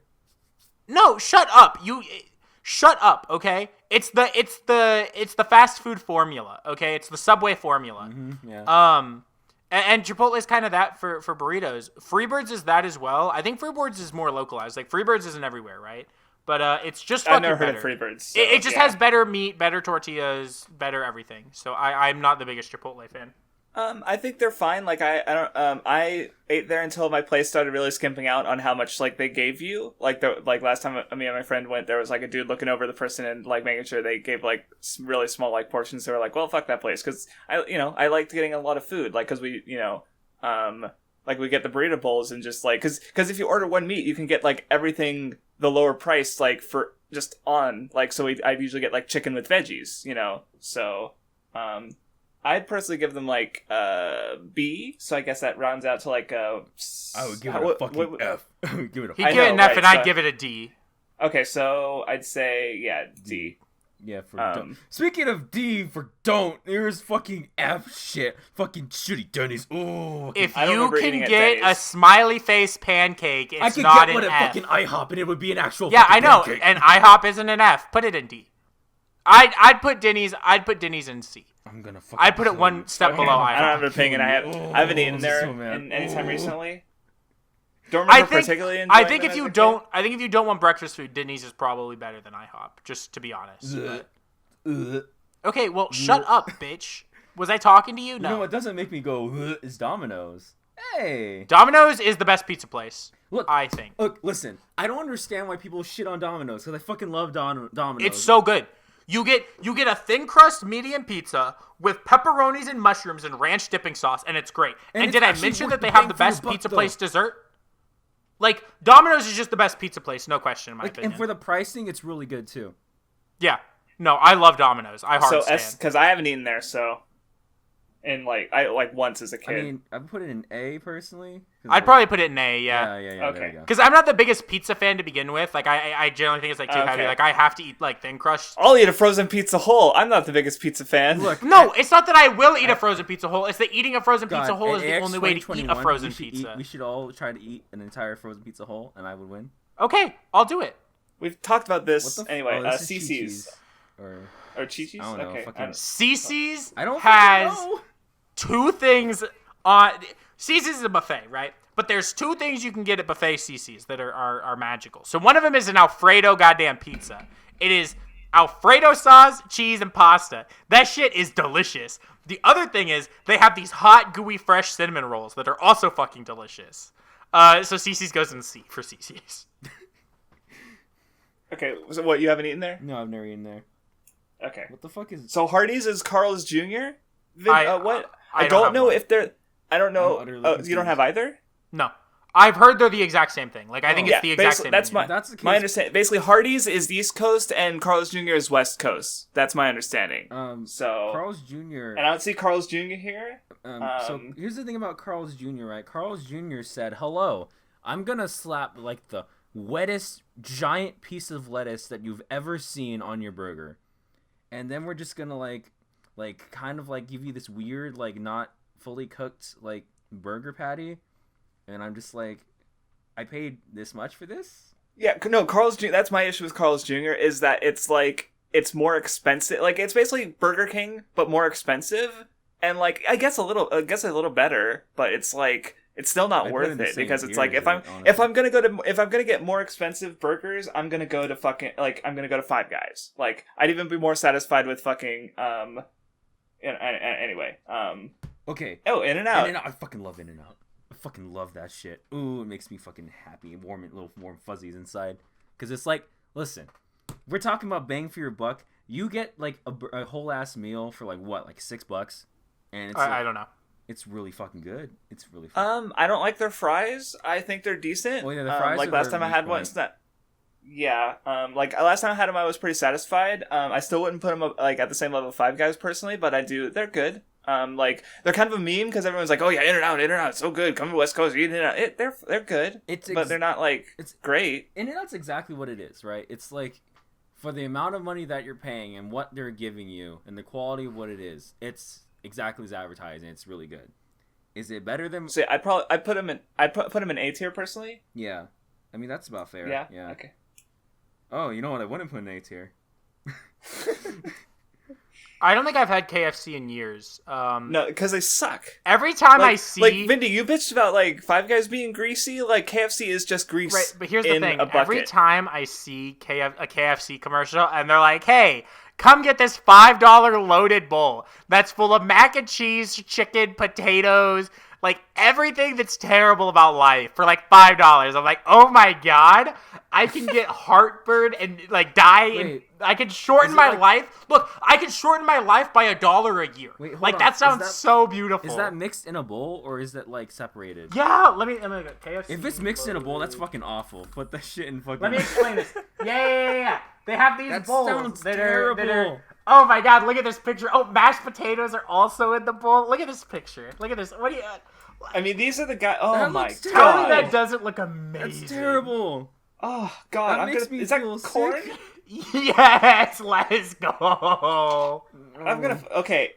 C: No, shut up. Shut up, okay? It's the fast food formula, okay? It's the Subway formula.
A: Yeah.
C: And Chipotle is kind of that for burritos. Freebirds is that as well. I think Freebirds is more localized. Like Freebirds isn't everywhere, right? But it's just fucking
B: I've never
C: better.
B: heard of Freebirds. So,
C: It just has better meat, better tortillas, better everything. So I'm not the biggest Chipotle fan.
B: I think they're fine. Like I ate there until my place started really skimping out on how much like they gave you. Like last time me and my friend went, there was like a dude looking over the person and like making sure they gave like really small like portions. They were like, well, fuck that place, because I liked getting a lot of food, like because we like we get the burrito bowls and just like because if you order one meat, you can get like everything the lower price like for just on like so I usually get like chicken with veggies, so I'd personally give them like B, so I guess that rounds out to like a.
A: I would give it a fucking F. I would give it a.
C: He'd give it an F, and I'd give it a D.
B: Okay, so I'd say D.
A: Yeah, for don't. Speaking of D for don't, here's fucking F shit. Fucking shitty Denny's. Ooh.
C: If you can get a smiley face pancake, it's
A: I could
C: not
A: get one
C: an
A: at
C: F.
A: fucking IHOP and it would be an actual.
C: Yeah, I know,
A: pancake.
C: and IHOP isn't an F. Put it in D. I'd put Denny's in C.
A: I'm gonna fucking.
C: I'd put it one step below IHOP.
B: I don't have an opinion. I haven't eaten there anytime recently. Don't
C: I
B: remember
C: think,
B: particularly enjoying
C: I think
B: them
C: if
B: as
C: you
B: a kid.
C: don't, I think if you don't want breakfast food, Denny's is probably better than IHOP. Just to be honest. Okay, well, shut up, bitch. Was I talking to you? No.
A: You know what doesn't make me go is Domino's. Hey.
C: Domino's is the best pizza place.
A: Look,
C: I think.
A: Look, listen. I don't understand why people shit on Domino's because I fucking love Domino's.
C: It's so good. You get a thin crust medium pizza with pepperonis and mushrooms and ranch dipping sauce, and it's great. And did I mention that they have the best pizza place dessert? Like, Domino's is just the best pizza place, no question in my opinion.
A: And for the pricing, it's really good too.
C: Yeah. No, I love Domino's. I hard stand.
B: Because I haven't eaten there, so. And I once as a kid.
A: I mean, I would put it in A personally.
C: I'd probably put it in A, yeah.
A: Yeah.
B: Okay.
C: Because I'm not the biggest pizza fan to begin with. Like, I generally think it's like too heavy. Like, I have to eat like thin crust.
B: I'll eat a frozen pizza whole. I'm not the biggest pizza fan.
A: Look,
C: No, it's not that I will eat a frozen pizza whole. It's that eating a frozen pizza whole is the only way to eat a frozen pizza.
A: We should all try to eat an entire frozen pizza whole, and I would win.
C: Okay, I'll do it.
B: We've talked about this anyway.
A: This is
B: CC's
A: or
B: Chi-Chi's.
A: I don't know.
B: Okay.
A: Fucking
C: CC's
A: I don't
C: has
A: know.
C: two things on. CC's is a buffet, right? But there's two things you can get at buffet CC's that are magical. So one of them is an Alfredo goddamn pizza. It is Alfredo sauce, cheese, and pasta. That shit is delicious. The other thing is they have these hot, gooey, fresh cinnamon rolls that are also fucking delicious. So CC's goes in C for CC's.
B: Okay, so what, you haven't eaten there?
A: No, I've never eaten there.
B: Okay.
A: What the fuck is?
B: So Hardee's is Carl's Jr.? What?
C: I
B: I
C: don't
B: don't
C: have
B: know
C: one.
B: if they're... I don't know.
A: I'm utterly
B: You don't
A: confused.
B: have either?
C: No. I've heard they're the exact same thing. Like, I think it's the exact
B: basically,
C: same
B: that's
C: menu.
A: That's the case.
B: my understanding. Basically, Hardee's is the East Coast and Carl's Jr. is West Coast. That's my understanding. So
A: Carl's Jr.
B: And I don't see Carl's Jr. here.
A: So here's the thing about Carl's Jr., right? Carl's Jr. said, "Hello, I'm gonna slap like the wettest giant piece of lettuce that you've ever seen on your burger, and then we're just gonna like kind of like give you this weird like not fully cooked like burger patty." And I'm just like, I paid this much for this?
B: Yeah, no, Carl's Jr. That's my issue with Carl's Jr. is that it's like it's more expensive. Like it's basically Burger King but more expensive, and like I guess a little better, but it's like it's still not
A: I
B: worth
A: put in the
B: it
A: same
B: because it's
A: tier
B: like
A: as
B: if
A: it,
B: I'm gonna get more expensive burgers, I'm gonna go to fucking I'm gonna go to Five Guys. Like I'd even be more satisfied with fucking anyway.
A: Okay.
B: Oh, In-N-Out.
A: In-N-Out. I fucking love In-N-Out. I fucking love that shit. Ooh, it makes me fucking happy. Little warm fuzzies inside. Because it's like, listen, we're talking about bang for your buck. You get like a whole ass meal for like what, like $6? And it's
C: I don't know.
A: It's really fucking good. It's really fun.
B: I don't like their fries. I think they're decent.
A: Well, yeah, the fries
B: like
A: are
B: last
A: their
B: time I had
A: weak
B: one,
A: point.
B: it's not. Yeah. Like last time I had them, I was pretty satisfied. I still wouldn't put them up, like at the same level of Five Guys personally, but I do. They're good. Like they're kind of a meme because everyone's like, "Oh yeah, In-N-Out, so good. Come to West Coast, eat In-N-Out." They're good. But they're not like it's great.
A: In-N-Out's exactly what it is, right? It's like for the amount of money that you're paying and what they're giving you and the quality of what it is, it's exactly as advertised and it's really good. Is it better than?
B: So I'd put them in A tier personally.
A: Yeah, I mean that's about fair.
B: Yeah. Okay.
A: Oh, you know what? I wouldn't put in A tier.
C: I don't think I've had KFC in years.
B: No, because they suck.
C: Every time I
B: Like,
C: see...
B: like Vindy, you bitched about like Five Guys being greasy. Like KFC is just grease.
C: Right, but here's the
B: in
C: thing.
B: a bucket.
C: Every time I see a KFC commercial and they're like, hey, come get this $5 loaded bowl that's full of mac and cheese, chicken, potatoes, like everything that's terrible about life for like $5. I'm like, oh my god, I can get heartburn and like die. And I can shorten my life. Look, I can shorten my life by $1 a year.
A: Wait, hold
C: like
A: on.
C: that sounds so beautiful.
A: Is that mixed in a bowl or is that like separated?
C: Yeah, let me go. KFC.
A: If it's mixed in a bowl, that's fucking awful. Put that shit in fucking.
C: Let me explain this. Yeah. They have these
A: That
C: bowls
A: sounds
C: that
A: terrible.
C: are. Oh my god! Look at this picture. Oh, mashed potatoes are also in the bowl. Look at this picture. Look at this. What do you?
B: I mean, these are the guys. Oh
A: That
B: my
A: looks
B: god!
C: Tell me that doesn't look amazing.
A: That's terrible.
B: Oh god!
A: That makes me
B: Is that
A: feel
B: corn?
A: sick.
C: Yes, let's go.
B: I'm gonna. Okay.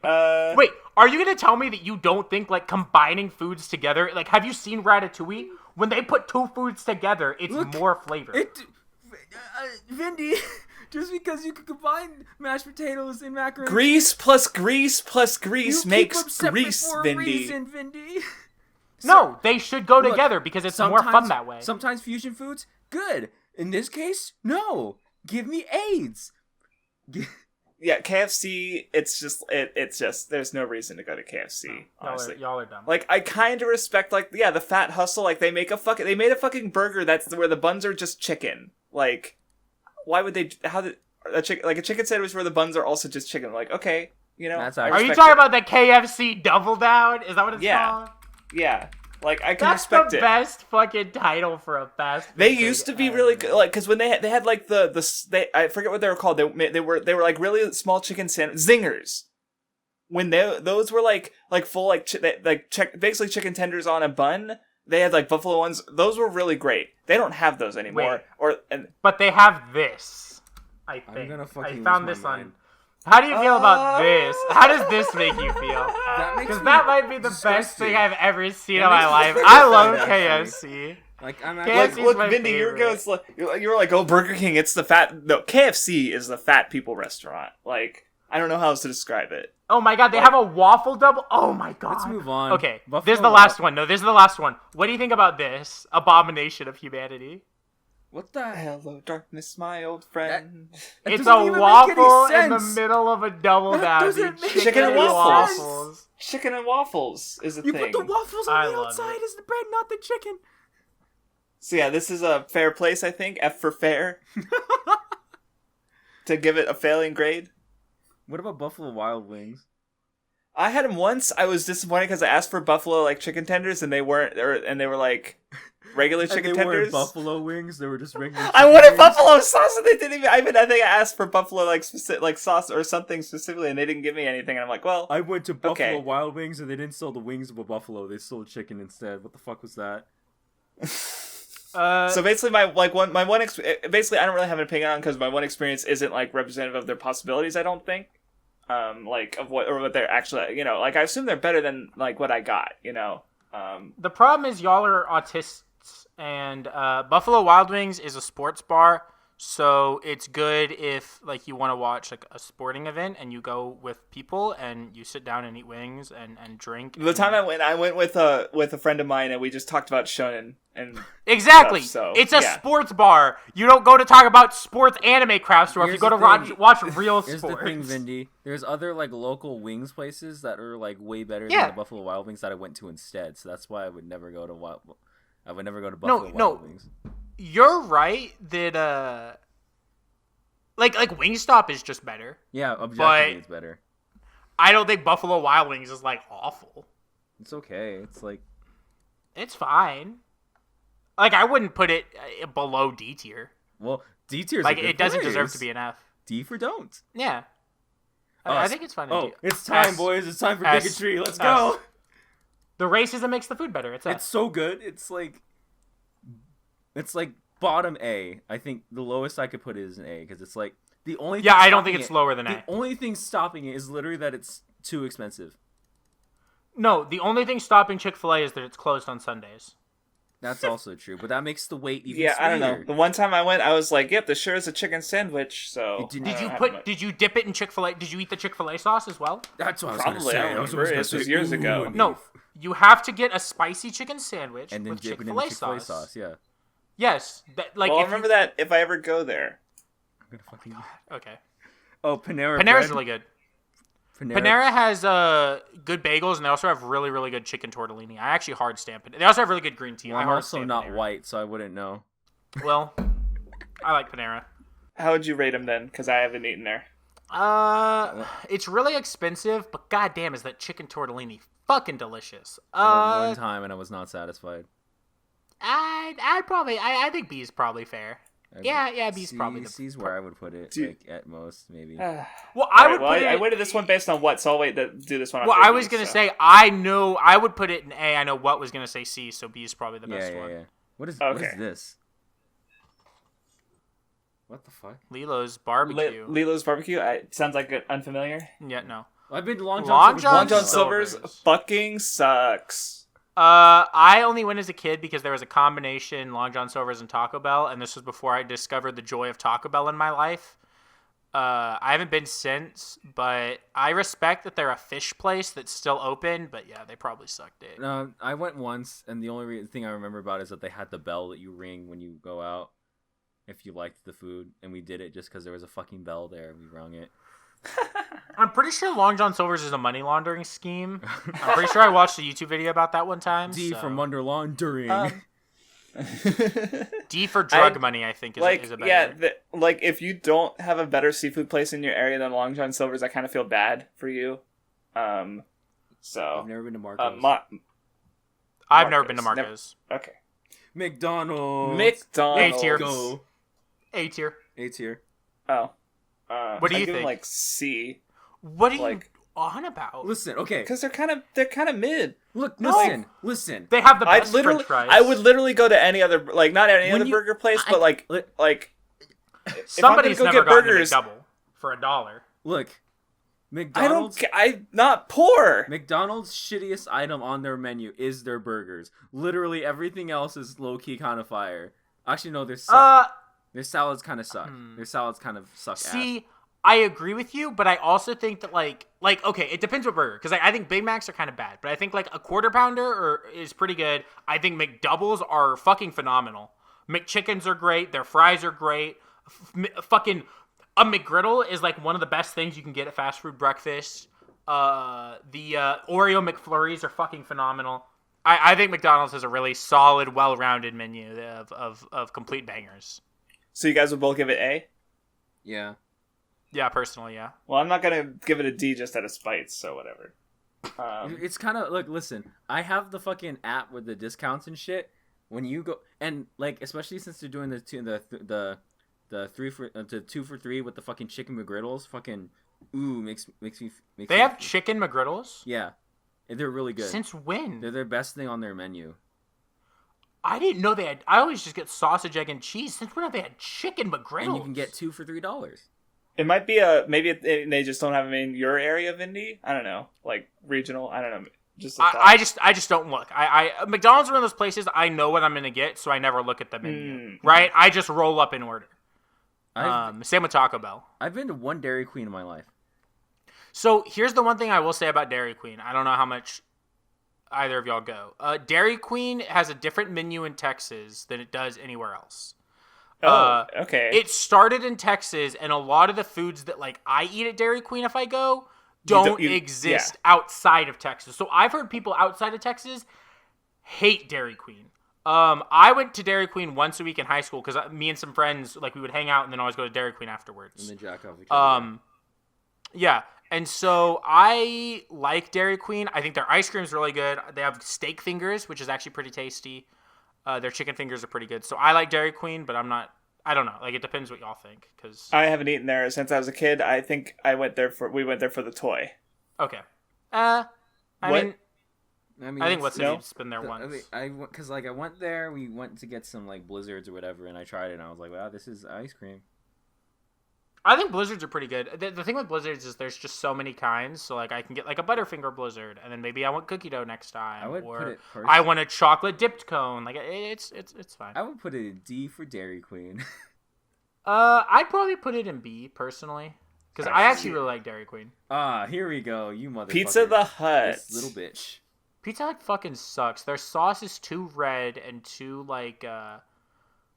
C: Wait, are you gonna tell me that you don't think like combining foods together? Like, have you seen Ratatouille? When they put two foods together, it's more flavor.
A: Vindy, just because you can combine mashed potatoes and macaroni.
B: Grease plus grease plus grease
A: you
B: makes
A: keep them separate
B: grease,
A: for a
B: Vindy.
A: reason, Vindy.
C: No, they should go
A: Look,
C: together because it's more fun that way.
A: Sometimes fusion foods, good. In this case, no. Give me AIDS.
B: Yeah, KFC. It's just. There's no reason to go to KFC. Honestly,
C: y'all are dumb.
B: like I kind of respect the Fat Hustle. Like they made a fucking burger that's where the buns are just chicken. Like, why would they? A chicken sandwich where the buns are also just chicken? Like, okay,
A: That's
C: Are you talking about the KFC Double Down? Is that what it's called?
B: Yeah, like I can
C: That's
B: respect
C: the
B: it.
C: best fucking title for a fast food
B: They
C: thing
B: used to be
C: ever.
B: really good, like because when they had like I forget what they were called. They were like really small chicken zingers. When those were like full basically chicken tenders on a bun. They had like buffalo ones. Those were really great. They don't have those anymore.
C: But they have this. I think.
A: I'm gonna fucking
C: I found
A: lose
C: this
A: my
C: on.
A: mind.
C: How do you feel about this? How does this make you feel?
A: That makes
C: Because
A: me
C: that might be the best
A: disgusted.
C: thing I've ever seen
A: That
C: in my
A: makes
C: life.
A: me
C: I love
A: disgusted,
C: KFC.
A: Like I'm
C: KFC
A: actually,
C: is
B: look,
C: my
B: Vindy, you were like, oh, Burger King, it's the fat. No, KFC is the fat people restaurant. Like, I don't know how else to describe it.
C: Oh my god, they have a waffle double. Oh my god.
A: Let's move on.
C: Okay,
A: Buffalo
C: this is the last one. No, this is the last one. What do you think about this abomination of humanity?
A: what the hell?
B: Hello, darkness, my old friend.
A: That
C: It's
A: doesn't
C: a
A: even make
C: waffle
A: any
C: in the
A: sense.
C: middle of a double
A: That
C: down.
A: doesn't
C: dude.
A: make
B: Chicken and
A: any
B: waffles.
A: sense.
B: Chicken and waffles is a
A: You
B: thing.
A: put the waffles
C: I
A: on the
C: love
A: outside
C: it.
A: as the bread, not the chicken.
B: So yeah, this is a fair place, I think. F for fair. To give it a failing grade.
A: What about Buffalo Wild Wings?
B: I had them once. I was disappointed because I asked for buffalo like chicken tenders, and they weren't. They were like regular chicken
A: And they
B: tenders.
A: weren't buffalo wings. They were just regular.
B: I
A: chicken
B: wanted
A: wings.
B: buffalo sauce, and they didn't even. I think I asked for buffalo like sauce or something specifically, and they didn't give me anything. And I'm like, well,
A: I went to Buffalo
B: Okay.
A: Wild Wings and they didn't sell the wings of a buffalo. They sold chicken instead. What the fuck was that?
B: so basically, basically, I don't really have an opinion on because my one experience isn't like representative of their possibilities. I don't think, like of what they're actually, like I assume they're better than like what I got,
C: The problem is y'all are autists, and Buffalo Wild Wings is a sports bar, so it's good if like you want to watch like a sporting event and you go with people and you sit down and eat wings and drink.
B: The time I went with a friend of mine and we just talked about shonen and
C: Exactly.
B: stuff, so,
C: it's a
B: yeah.
C: sports bar. You don't go to talk about sports anime Craftsdwarf. You
A: Here's
C: go to
A: the thing.
C: watch real
A: Here's
C: sports.
A: the thing, Vindy. There's other like local wings places that are like way better
C: Yeah.
A: than the Buffalo Wild Wings that I went to instead. So that's why I would never go to Buffalo Wild Wings.
C: You're right that like Wingstop is just better.
A: Yeah, objectively it's better.
C: I don't think Buffalo Wild Wings is like awful.
A: It's okay. It's like
C: It's fine. Like I wouldn't put it below D tier.
A: well, D tier.
C: Like it doesn't deserve to be an F.
A: D for don't.
C: Yeah. I think it's fine.
A: Oh, it's time,
C: S.
A: boys. It's time for
C: S.
A: bigotry. Let's
C: S.
A: go.
C: The racism makes the food better. It's
A: It's so good. It's like bottom A. I think the lowest I could put it is an A because it's like the only.
C: Yeah,
A: thing
C: I don't
A: stopping
C: think it's
A: it-
C: lower than
A: The
C: A.
A: only thing stopping it is literally that it's too expensive.
C: No, the only thing stopping Chick-fil-A is that it's closed on Sundays.
A: That's also true, but that makes the wait even
B: Yeah, I don't know.
A: sweeter.
B: The one time I went, I was like, "Yep, this sure is a chicken sandwich." So
C: Did you dip it in Chick-fil-A? Did you eat the Chick-fil-A sauce as well?
A: That's what I was
B: Probably,
A: gonna
B: I
A: say.
B: don't
A: I was
B: remember.
A: gonna
B: This was
A: say,
B: years
A: ooh,
B: ago.
A: and
C: No,
A: beef.
C: you have to get a spicy chicken sandwich
A: And then
C: with
A: dip it in the
C: Chick-fil-A
A: Chick-fil-A
C: sauce.
A: sauce. Yeah.
C: Yes,
B: Well, I'll remember that if I ever go there.
A: I'm gonna fucking.
C: Okay.
A: Oh, Panera.
C: Panera's
A: bread?
C: really good.
A: Panera.
C: Panera has good bagels, and they also have really, really good chicken tortellini. I actually hard stamp it. They also have really good green tea.
A: Well,
C: I
A: I'm
C: hard
A: also
C: stamp
A: not
C: Panera.
A: white, so I wouldn't know.
C: Well, I like Panera.
B: How would you rate them then? Because I haven't eaten there.
C: It's really expensive, but goddamn, is that chicken tortellini fucking delicious.
A: I went one time and I was not satisfied.
C: I think B is probably fair. Yeah, B's probably the.
A: C's where I would put it,
B: Dude.
A: like at most maybe.
C: Well,
B: I weighted this one based on what, so I'll do this one.
C: Well,
B: after
C: I was
B: these,
C: gonna
B: so.
C: say I know I would put it in A. I know what was gonna say C, so B is probably the best one.
A: Yeah. What is
B: Okay.
A: this? What the fuck?
C: Lilo's barbecue.
B: Lilo's barbecue. Sounds like unfamiliar.
C: Yeah, no.
A: I've been to Long John
C: Long
A: Silver's.
C: John
B: Long John
C: Silver's.
B: Silver's fucking sucks.
C: I only went as a kid because there was a combination Long John Silver's and Taco Bell, and this was before I discovered the joy of Taco Bell in my life. I haven't been since, but I respect that they're a fish place that's still open, but yeah, they probably sucked it.
A: No, I went once, and the only thing I remember about it is that they had the bell that you ring when you go out if you liked the food, and we did it just because there was a fucking bell there, and we rung it.
C: I'm pretty sure Long John Silver's is a money laundering scheme. I'm pretty sure I watched a YouTube video about that one time.
A: D
C: so.
A: from under laundering.
C: D for drug money, I think, is a better.
B: Like if you don't have a better seafood place in your area than Long John Silver's, I kind of feel bad for you. So
A: I've never been to Marco's.
C: I've never been to Marco's.
B: Okay.
A: McDonald's.
C: A tier.
A: Go.
C: A tier.
A: A tier.
B: Oh.
C: What do you
B: I give them,
C: think?
B: like C.
C: What are you
B: like-
C: on about?
A: Listen, okay.
B: Because they're kind of mid.
A: Look,
C: No.
A: listen.
C: They have the best French fries.
B: I would literally go to any other, like not any
A: When
B: other
A: you-
B: burger place,
A: I-
B: but like
C: Somebody's
B: go
C: never
B: get
C: gotten
B: burgers-
C: a McDouble for $1.
A: Look, McDonald's.
B: I'm not poor.
A: McDonald's shittiest item on their menu is their burgers. Literally everything else is low key kind of fire. Actually, no, their salads kind of suck. Their salads kind of suck.
C: See, I agree with you, but I also think that like okay, it depends what burger, because I think Big Macs are kind of bad, but I think like a quarter pounder is pretty good. I think McDoubles are fucking phenomenal. McChickens are great. Their fries are great. Fucking a McGriddle is like one of the best things you can get at fast food breakfast. The Oreo McFlurries are fucking phenomenal. I think McDonald's has a really solid, well-rounded menu of complete bangers.
B: So you guys would both give it A?
A: Yeah.
C: Yeah, personally, yeah.
B: Well, I'm not gonna give it a D just out of spite, so whatever.
A: It's kind of look. Listen, I have the fucking app with the discounts and shit. When you go and like, especially since they're doing the 2 for 3 with the fucking chicken McGriddles, fucking makes me.
C: They have chicken McGriddles?
A: Yeah, they're really good.
C: Since when?
A: They're their best thing on their menu.
C: I didn't know they had. I always just get sausage, egg, and cheese. Since when have they had chicken McGriddles?
A: And you can get 2 for $3.
B: It might be maybe they just don't have them in your area, Vindy. I don't know, like regional. I don't know. Just
C: I just don't look. McDonald's is one of those places I know what I'm gonna get, so I never look at the menu. Right? I just roll up in order. Same with Taco Bell.
A: I've been to one Dairy Queen in my life.
C: So here's the one thing I will say about Dairy Queen. I don't know how much either of y'all go. Dairy Queen has a different menu in Texas than it does anywhere else.
B: Okay.
C: It started in Texas, and a lot of the foods that like I eat at Dairy Queen if I go don't exist outside of Texas. So I've heard people outside of Texas hate Dairy Queen. I went to Dairy Queen once a week in high school because me and some friends, like, we would hang out and then always go to Dairy Queen afterwards.
A: And they jack off each other.
C: Yeah. And so I like Dairy Queen. I think their ice cream is really good. They have steak fingers, which is actually pretty tasty. Their chicken fingers are pretty good. So I like Dairy Queen, but I don't know. Like, it depends what y'all think. Cause
B: I haven't eaten there since I was a kid. I think we went there for the toy.
C: Okay. I think
A: it's-
C: What's been there once.
A: I because like I went there, we went to get some like blizzards or whatever, and I tried it, and I was like, wow, this is ice cream.
C: I think blizzards are pretty good. The thing with blizzards is there's just so many kinds. So like I can get like a Butterfinger blizzard, and then maybe I want cookie dough next time.
A: I would put it first.
C: I want a chocolate dipped cone. Like it's fine.
A: I would put it in D for Dairy Queen.
C: I'd probably put it in B personally, because I actually really like Dairy Queen.
A: Here we go, you motherfucker.
B: Pizza the Hut.
A: This little bitch.
C: Pizza Hut fucking sucks. Their sauce is too red and too like.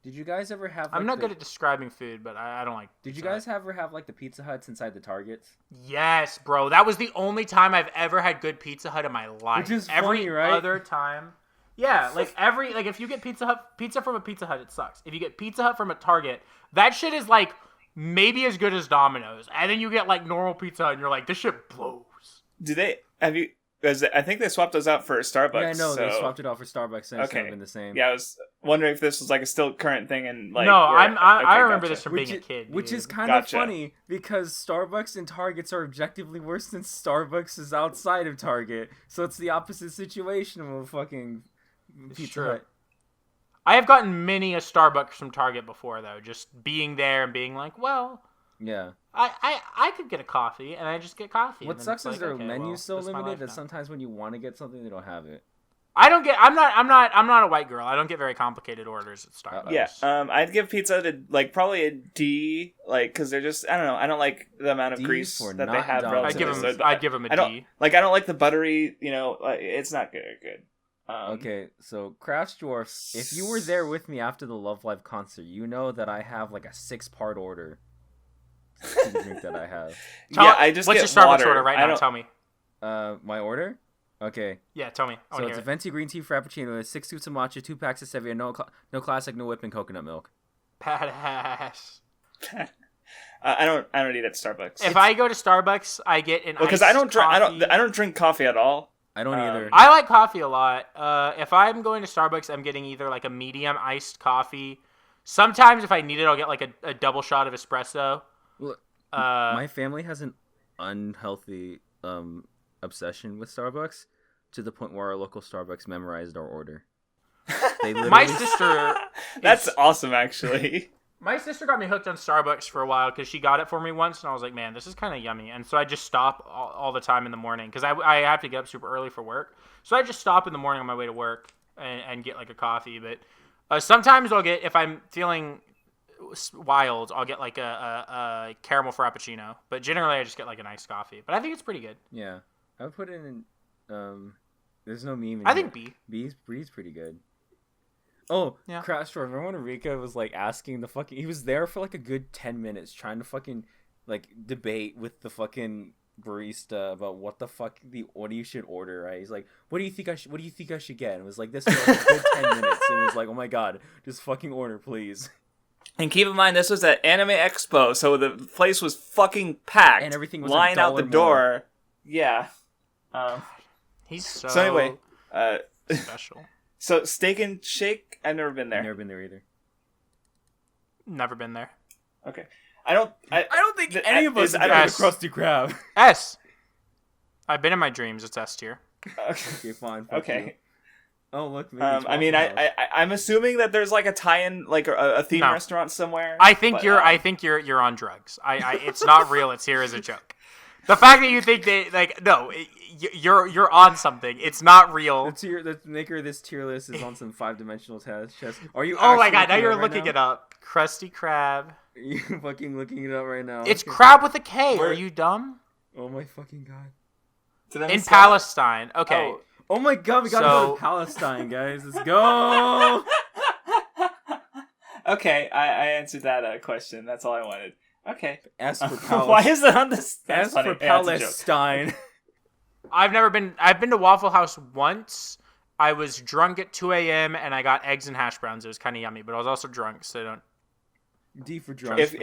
A: Did you guys ever have? Like,
C: I'm not good at describing food, but I don't like.
A: Did you guys ever have like the Pizza Huts inside the Targets?
C: Yes, bro. That was the only time I've ever had good Pizza Hut in my life.
A: Which is
C: every
A: funny, right?
C: other time. Yeah, like if you get pizza from a Pizza Hut, it sucks. If you get Pizza Hut from a Target, that shit is like maybe as good as Domino's, and then you get like normal Pizza Hut, and you're like, this shit blows.
B: I think they swapped those out for Starbucks.
A: Yeah, I know
B: so...
A: they swapped it out for Starbucks, and it's never been the same.
B: Yeah, I was wondering if this was like a still current thing, and like.
C: No, I remember this from being a kid,
A: which
C: dude.
A: is kind of funny because Starbucks and Targets are objectively worse than Starbucks is outside of Target, so it's the opposite situation of a fucking Pizza Hut.
C: I have gotten many a Starbucks from Target before, though, just being there and being like, well,
A: yeah,
C: I could get a coffee, and I just get coffee.
A: What sucks is their menu's so
C: that's
A: limited that sometimes when you want to get something, they don't have it.
C: I'm not a white girl. I don't get very complicated orders at Starbucks.
B: Yeah, I'd give pizza to like probably a D, like because they're just I don't know. I don't like the amount of grease that they have.
C: I'd give them a D.
B: I don't like the buttery. It's not good.
A: Okay, so Craftsdwarf, if you were there with me after the Love Live concert, you know that I have like a 6-part order. Drink that I have.
C: What's your Starbucks order right now? Tell me.
A: My order? Okay.
C: Yeah, tell me.
A: So it's a venti green tea frappuccino with 6 scoops of matcha, 2 packs of stevia, no classic, no whip, and coconut milk.
C: Badass.
B: I don't eat at Starbucks.
C: If I go to Starbucks, I get an
B: because I don't drink coffee at all.
A: I don't either.
C: I like coffee a lot. If I'm going to Starbucks, I'm getting either like a medium iced coffee. Sometimes if I need it, I'll get like a double shot of espresso.
A: Look, my family has an unhealthy obsession with Starbucks to the point where our local Starbucks memorized our order.
C: My sister...
B: That's awesome, actually.
C: My sister got me hooked on Starbucks for a while because she got it for me once, and I was like, man, this is kind of yummy. And so I just stop all the time in the morning because I have to get up super early for work. So I just stop in the morning on my way to work and get like a coffee. But sometimes I'll get, if I'm feeling wild, I'll get like a caramel frappuccino. But generally I just get like an iced coffee. But I think it's pretty good.
A: Yeah. I would put it in, there's no meme in
C: I think B.
A: B's pretty good. Oh,
C: yeah.
A: Craftsdwarf. Remember when Rika was like asking the fucking... He was there for like a good 10 minutes trying to fucking like debate with the fucking barista about what you should order, right? He's like, what do you think I should get? And it was like this for like a good 10 minutes. And it was like, oh my god, just fucking order, please.
B: And keep in mind, this was at Anime Expo, so the place was fucking packed.
A: And everything was
B: line out the door. Yeah.
C: He's so
B: anyway,
C: special.
B: So Steak and Shake, I've never been there.
A: Never been there either.
C: Never been there.
B: Okay.
A: I don't think any of us have been to Krusty Krab.
C: S. I've been in my dreams. It's S tier.
A: Okay, fine.
B: Okay.
A: You. Oh look.
B: I mean, I'm assuming that there's like a tie-in, like a theme restaurant somewhere.
C: I think you're on drugs. It's not real. It's here as a joke. The fact that you think you're on something. It's not real.
A: The maker of this tier list is on some 5-dimensional test. Are you?
C: Oh my god! Now you're looking it up. Krusty Krab.
A: You fucking looking it up right now?
C: It's crab with a K. Are you dumb?
A: Oh my fucking god!
C: In Palestine. Okay.
A: Oh my god! We gotta go to Palestine, guys. Let's go.
B: Okay, I answered that question. That's all I wanted. Okay.
A: S for Palestine.
B: Why is it on this?
A: S for Palestine.
C: I've been to Waffle House once. I was drunk at 2 a.m. and I got eggs and hash browns. It was kind of yummy, but I was also drunk, so don't.
A: D for drunk.
B: If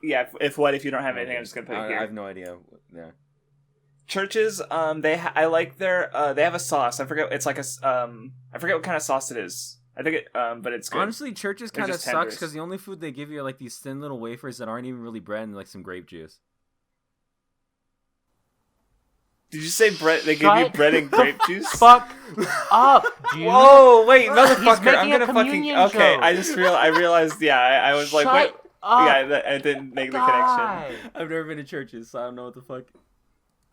B: you don't have anything, I'm just gonna put it here.
A: I have no idea. Yeah.
B: Churches, I like their they have a sauce. I forget. It's like I forget what kind of sauce it is. I think it but it's good.
A: Honestly, Churches kind of sucks because the only food they give you are like these thin little wafers that aren't even really bread and like some grape juice.
B: Did you say bread? They give you bread and grape juice?
C: Fuck up, dude.
B: Whoa, wait, motherfucker! I'm gonna
C: fucking
B: okay.
C: Joke.
B: I realized. Yeah, I was like, what? Yeah, I didn't make the connection.
A: I've never been to churches, so I don't know what the fuck.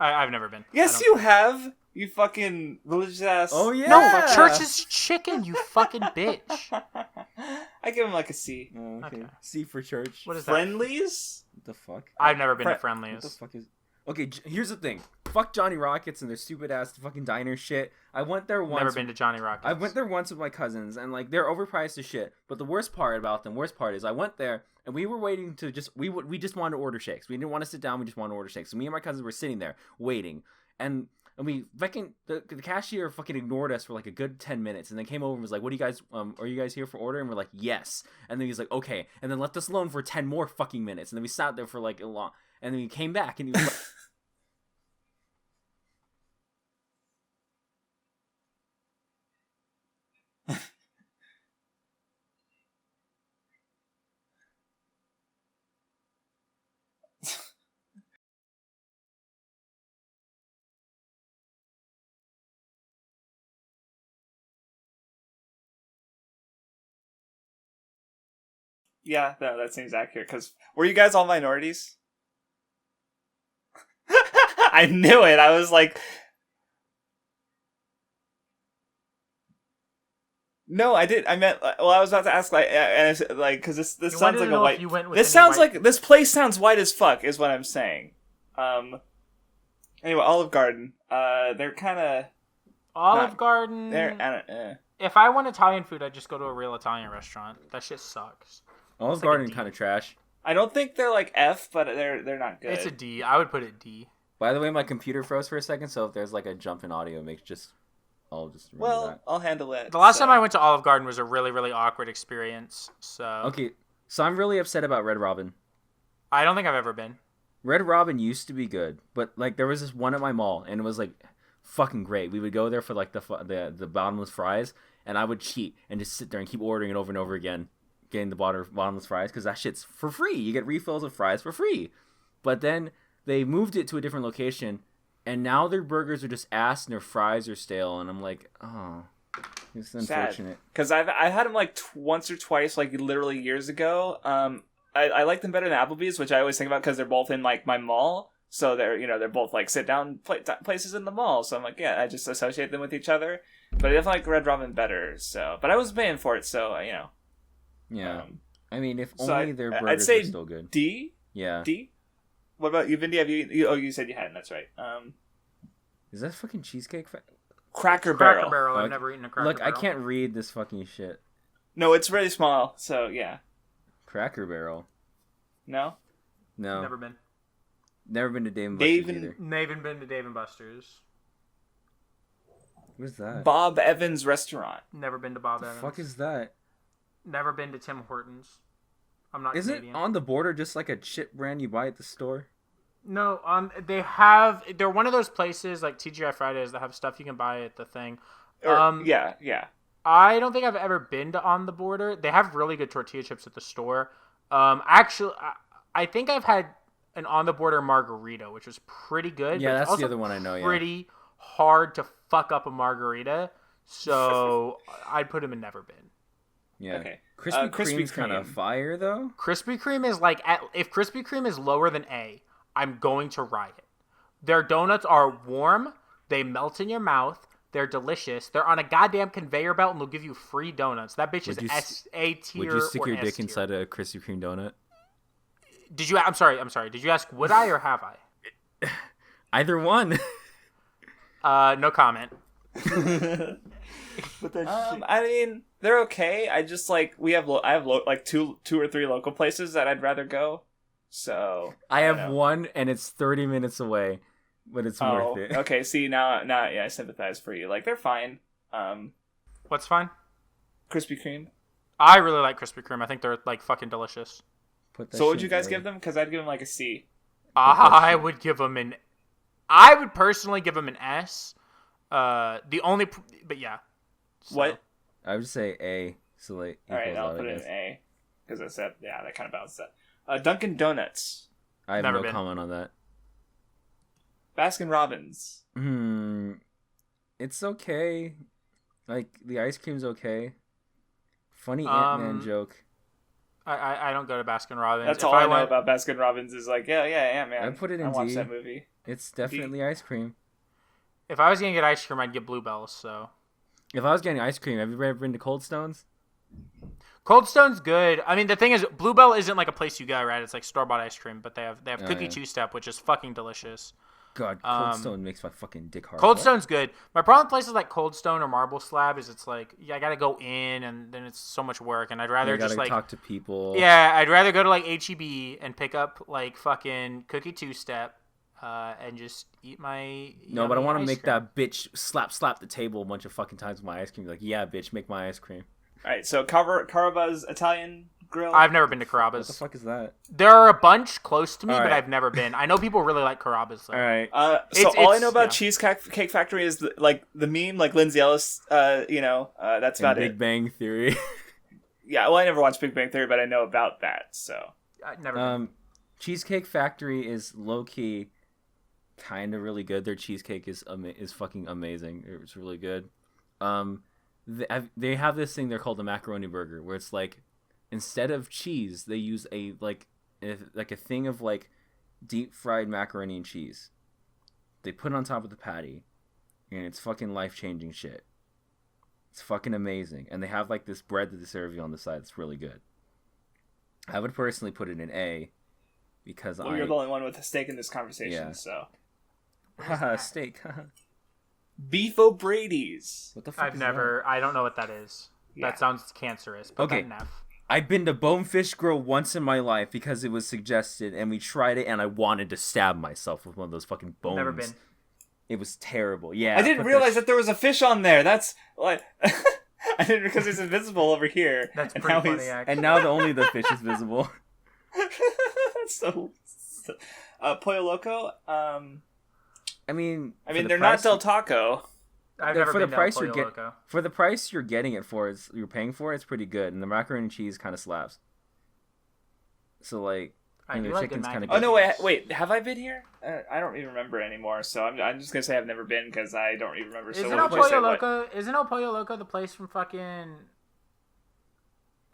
C: I've never been.
B: Yes, you have. You fucking religious ass.
A: Oh yeah.
C: No, church is chicken. You fucking bitch.
B: I give him like a C.
A: Oh, okay.
C: Okay.
A: C for church.
C: What is
B: Friendlies?
A: What the fuck?
C: I've never been to
A: What the
C: Friendlies.
A: fuck is? Okay, here's the thing. Fuck Johnny Rockets and their stupid ass fucking diner shit. I went there once.
C: Never been to Johnny Rockets.
A: I went there once with my cousins, and like they're overpriced as shit. But the worst part is I went there and we were waiting to we just wanted to order shakes. We didn't want to sit down. We just wanted to order shakes. So me and my cousins were sitting there waiting, and we fucking the cashier fucking ignored us for like a good 10 minutes, and then came over and was like, "What do you guys are you guys here for order?" And we're like, "Yes." And then he's like, "Okay," and then left us alone for 10 more fucking minutes, and then we sat there for like a long, and then he came back and he was like.
B: Yeah, no, that seems accurate. Because were you guys all minorities? I knew it. I was like, no, I did. I meant. Well, I was about to ask, like, because this
C: You
B: sounds
C: wanted
B: like
C: to
B: a
C: know
B: white.
C: if you went with
B: This
C: any
B: sounds
C: white-
B: like this place sounds white as fuck. Is what I'm saying. Anyway, Olive Garden. They're kind of.
C: Olive Garden.
B: They're. I don't.
C: If I want Italian food, I'd just go to a real Italian restaurant. That shit sucks.
A: Olive
C: It's like a
A: Garden
C: D.
A: kind of trash.
B: I don't think they're like F, but they're not good.
C: It's a D. I would put it D.
A: By the way, my computer froze for a second, so if there's like a jump in audio, I'll just remember
B: Well,
A: that.
B: I'll handle it.
C: The last
B: so.
C: time I went to Olive Garden was a really, really awkward experience. So
A: Okay, so I'm really upset about Red Robin.
C: I don't think I've ever been.
A: Red Robin used to be good, but like there was this one at my mall, and it was like fucking great. We would go there for like the bottomless fries, and I would cheat and just sit there and keep ordering it over and over again, getting the bottomless fries because that shit's for free. You get refills of fries for free. But then they moved it to a different location, and now their burgers are just ass and their fries are stale, and I'm like, oh, it's unfortunate.
B: Because I've had them like once or twice, like literally years ago. I like them better than Applebee's, which I always think about because they're both in like my mall. So they're both like sit down places in the mall. So I'm like, yeah, I just associate them with each other. But I definitely like Red Robin better. So, but I was paying for it, so you know.
A: Yeah. I mean, if
B: so
A: only their
B: I'd
A: burgers
B: say
A: were still good.
B: D.
A: Yeah.
B: D. What about you, Vindy? Have you? Oh, you said you hadn't. That's right.
A: Is that fucking cheesecake?
B: Cracker
C: Cracker
B: Barrel.
C: Barrel. I've
A: Okay.
C: never eaten a Cracker
A: Look,
C: Barrel.
A: I can't read this fucking shit.
B: No, it's really small. So yeah.
A: Cracker Barrel.
B: No.
A: No.
C: Never been.
A: Never been to Dave and
B: Dave
A: Buster's
B: and-
A: either.
C: Never been to Dave and Buster's.
A: What's that?
B: Bob Evans Restaurant.
C: Never been to Bob
A: the
C: Evans.
A: fuck is that?
C: Never been to Tim Hortons. I'm not
A: Is
C: Canadian.
A: it on the border just like a shit brand you buy at the store?
C: No, they're one of those places like TGI Fridays that have stuff you can buy at the thing.
B: Yeah.
C: I don't think I've ever been to On the Border. They have really good tortilla chips at the store. Actually, I think I've had an On the Border margarita, which was pretty good.
A: Yeah,
C: but it's
A: that's the
C: also
A: other one I know, yeah.
C: Pretty hard to fuck up a margarita, so I'd put them in never been.
A: Yeah.
B: Okay.
A: Krispy
B: Krispy
A: Kreme's kind of
B: Kreme.
A: fire though.
C: Krispy Kreme is like if Krispy Kreme is lower than A, I'm going to riot. Their donuts are warm. They melt in your mouth. They're delicious. They're on a goddamn conveyor belt, and they'll give you free donuts. That bitch
A: Would you
C: is A tier.
A: Would you stick
C: or
A: your
C: S
A: dick
C: tier.
A: inside a Krispy Kreme donut?
C: Did you? I'm sorry. Did you ask would I or have I?
A: Either one.
C: No comment.
B: I mean, they're okay. I just like I have like two or three local places that I'd rather go. So
A: I
B: don't
A: have
B: know.
A: one, and it's 30 minutes away, but it's
B: Oh,
A: worth it.
B: okay. See now, yeah, I sympathize for you. Like they're fine.
C: What's fine?
B: Krispy Kreme.
C: I really like Krispy Kreme. I think they're like fucking delicious.
A: Put that
B: So what would
A: shit
B: you guys
A: in
B: give them? Because I'd give them like a C.
C: I would give them an. I would personally give them an S. The only, but yeah. So,
B: What?
A: I would say A. So like.
B: All right,
A: equals
B: I'll
A: out,
B: put
A: I
B: it in
A: guess.
B: A because I said that kind of balances that. Dunkin' Donuts,
A: I have
C: Never
A: no
C: been.
A: comment on that.
B: Baskin Robbins.
A: It's okay. Like the ice cream's okay. Funny Ant-Man joke.
C: I don't go to Baskin Robbins.
B: That's all I know about Baskin Robbins is like, yeah, man.
A: I put it in
B: I watched
A: D.
B: that movie.
A: It's definitely ice cream.
C: If I was gonna get ice cream, I'd get Bluebell's. So
A: If I was getting ice cream, have you ever been to Cold Stone's?
C: Cold Stone's good. I mean, the thing is, Bluebell isn't like a place you go, right? It's like store-bought ice cream, but they have cookie two-step, which is fucking delicious.
A: God, Cold Stone makes my fucking dick hard.
C: Cold Stone's good. My problem with places like Cold Stone or Marble Slab is it's like, I gotta go in, and then it's so much work, and I'd rather just like
A: talk to people.
C: Yeah, I'd rather go to like HEB and pick up like fucking cookie two-step, and just eat my.
A: No, but I want to make
C: cream.
A: that bitch slap the table a bunch of fucking times with my ice cream. Like, yeah, bitch, make my ice cream.
B: All right, so Caraba's Italian grill.
C: I've never been to
A: What
C: Carrabba's.
A: the fuck is that?
C: There are a bunch close to me,
A: All
C: but
A: right.
C: I've never been. I know people really like Carrabba's though.
A: All right.
B: So all I know about
C: yeah.
B: Cheesecake Factory is like the meme, like Lindsay Ellis. That's about
A: Big
B: it.
A: Bang Theory.
B: Yeah, well, I never watched Big Bang Theory, but I know about that. So
C: I've never been.
A: Cheesecake Factory is low key, kind of really good. Their cheesecake is fucking amazing. It's really good. They have this thing they're called the macaroni burger, where it's like instead of cheese they use a thing of like deep fried macaroni and cheese. They put it on top of the patty, and it's fucking life changing shit. It's fucking amazing, and they have like this bread that they serve you on the side. It's really good. I would personally put it in A, because
B: you're the only one with a stake in this conversation.
A: Yeah.
B: So
A: Haha, steak.
B: Beef O'Brady's.
A: What the fuck?
C: I've
A: is
C: never. I don't know what that is.
B: Yeah.
C: That sounds cancerous. But
A: Okay.
C: that in F.
A: that? I've been to Bonefish Grill once in my life because it was suggested, and we tried it, and I wanted to stab myself with one of those fucking bones.
C: Never been.
A: It was terrible. Yeah.
B: I didn't realize that there was a fish on there. That's like I didn't because he's invisible over here.
C: That's
B: and
C: pretty
B: now
C: funny.
B: he's-
C: Actually.
A: And now only the fish is visible.
B: That's so. Pollo Loco.
A: I mean,
B: They're not Del Taco.
C: I've never
A: for the
C: been
A: price
C: to
A: you're
C: Pollo Loco.
A: for the price you're getting it for, you're paying for, it's pretty good, and the macaroni and cheese kind of slaps. So like,
C: I
A: and
C: do
A: the
C: like
A: chicken's
C: good
A: kind of
C: mac
A: good.
C: and
B: Oh no!
C: cheese.
B: Wait. Have I been here? I don't even remember anymore. So I'm just gonna say I've never been because I don't even remember. So
C: Isn't
B: what
C: El
B: would you say,
C: Pollo
B: what?
C: Loco? Isn't El Pollo Loco the place from fucking?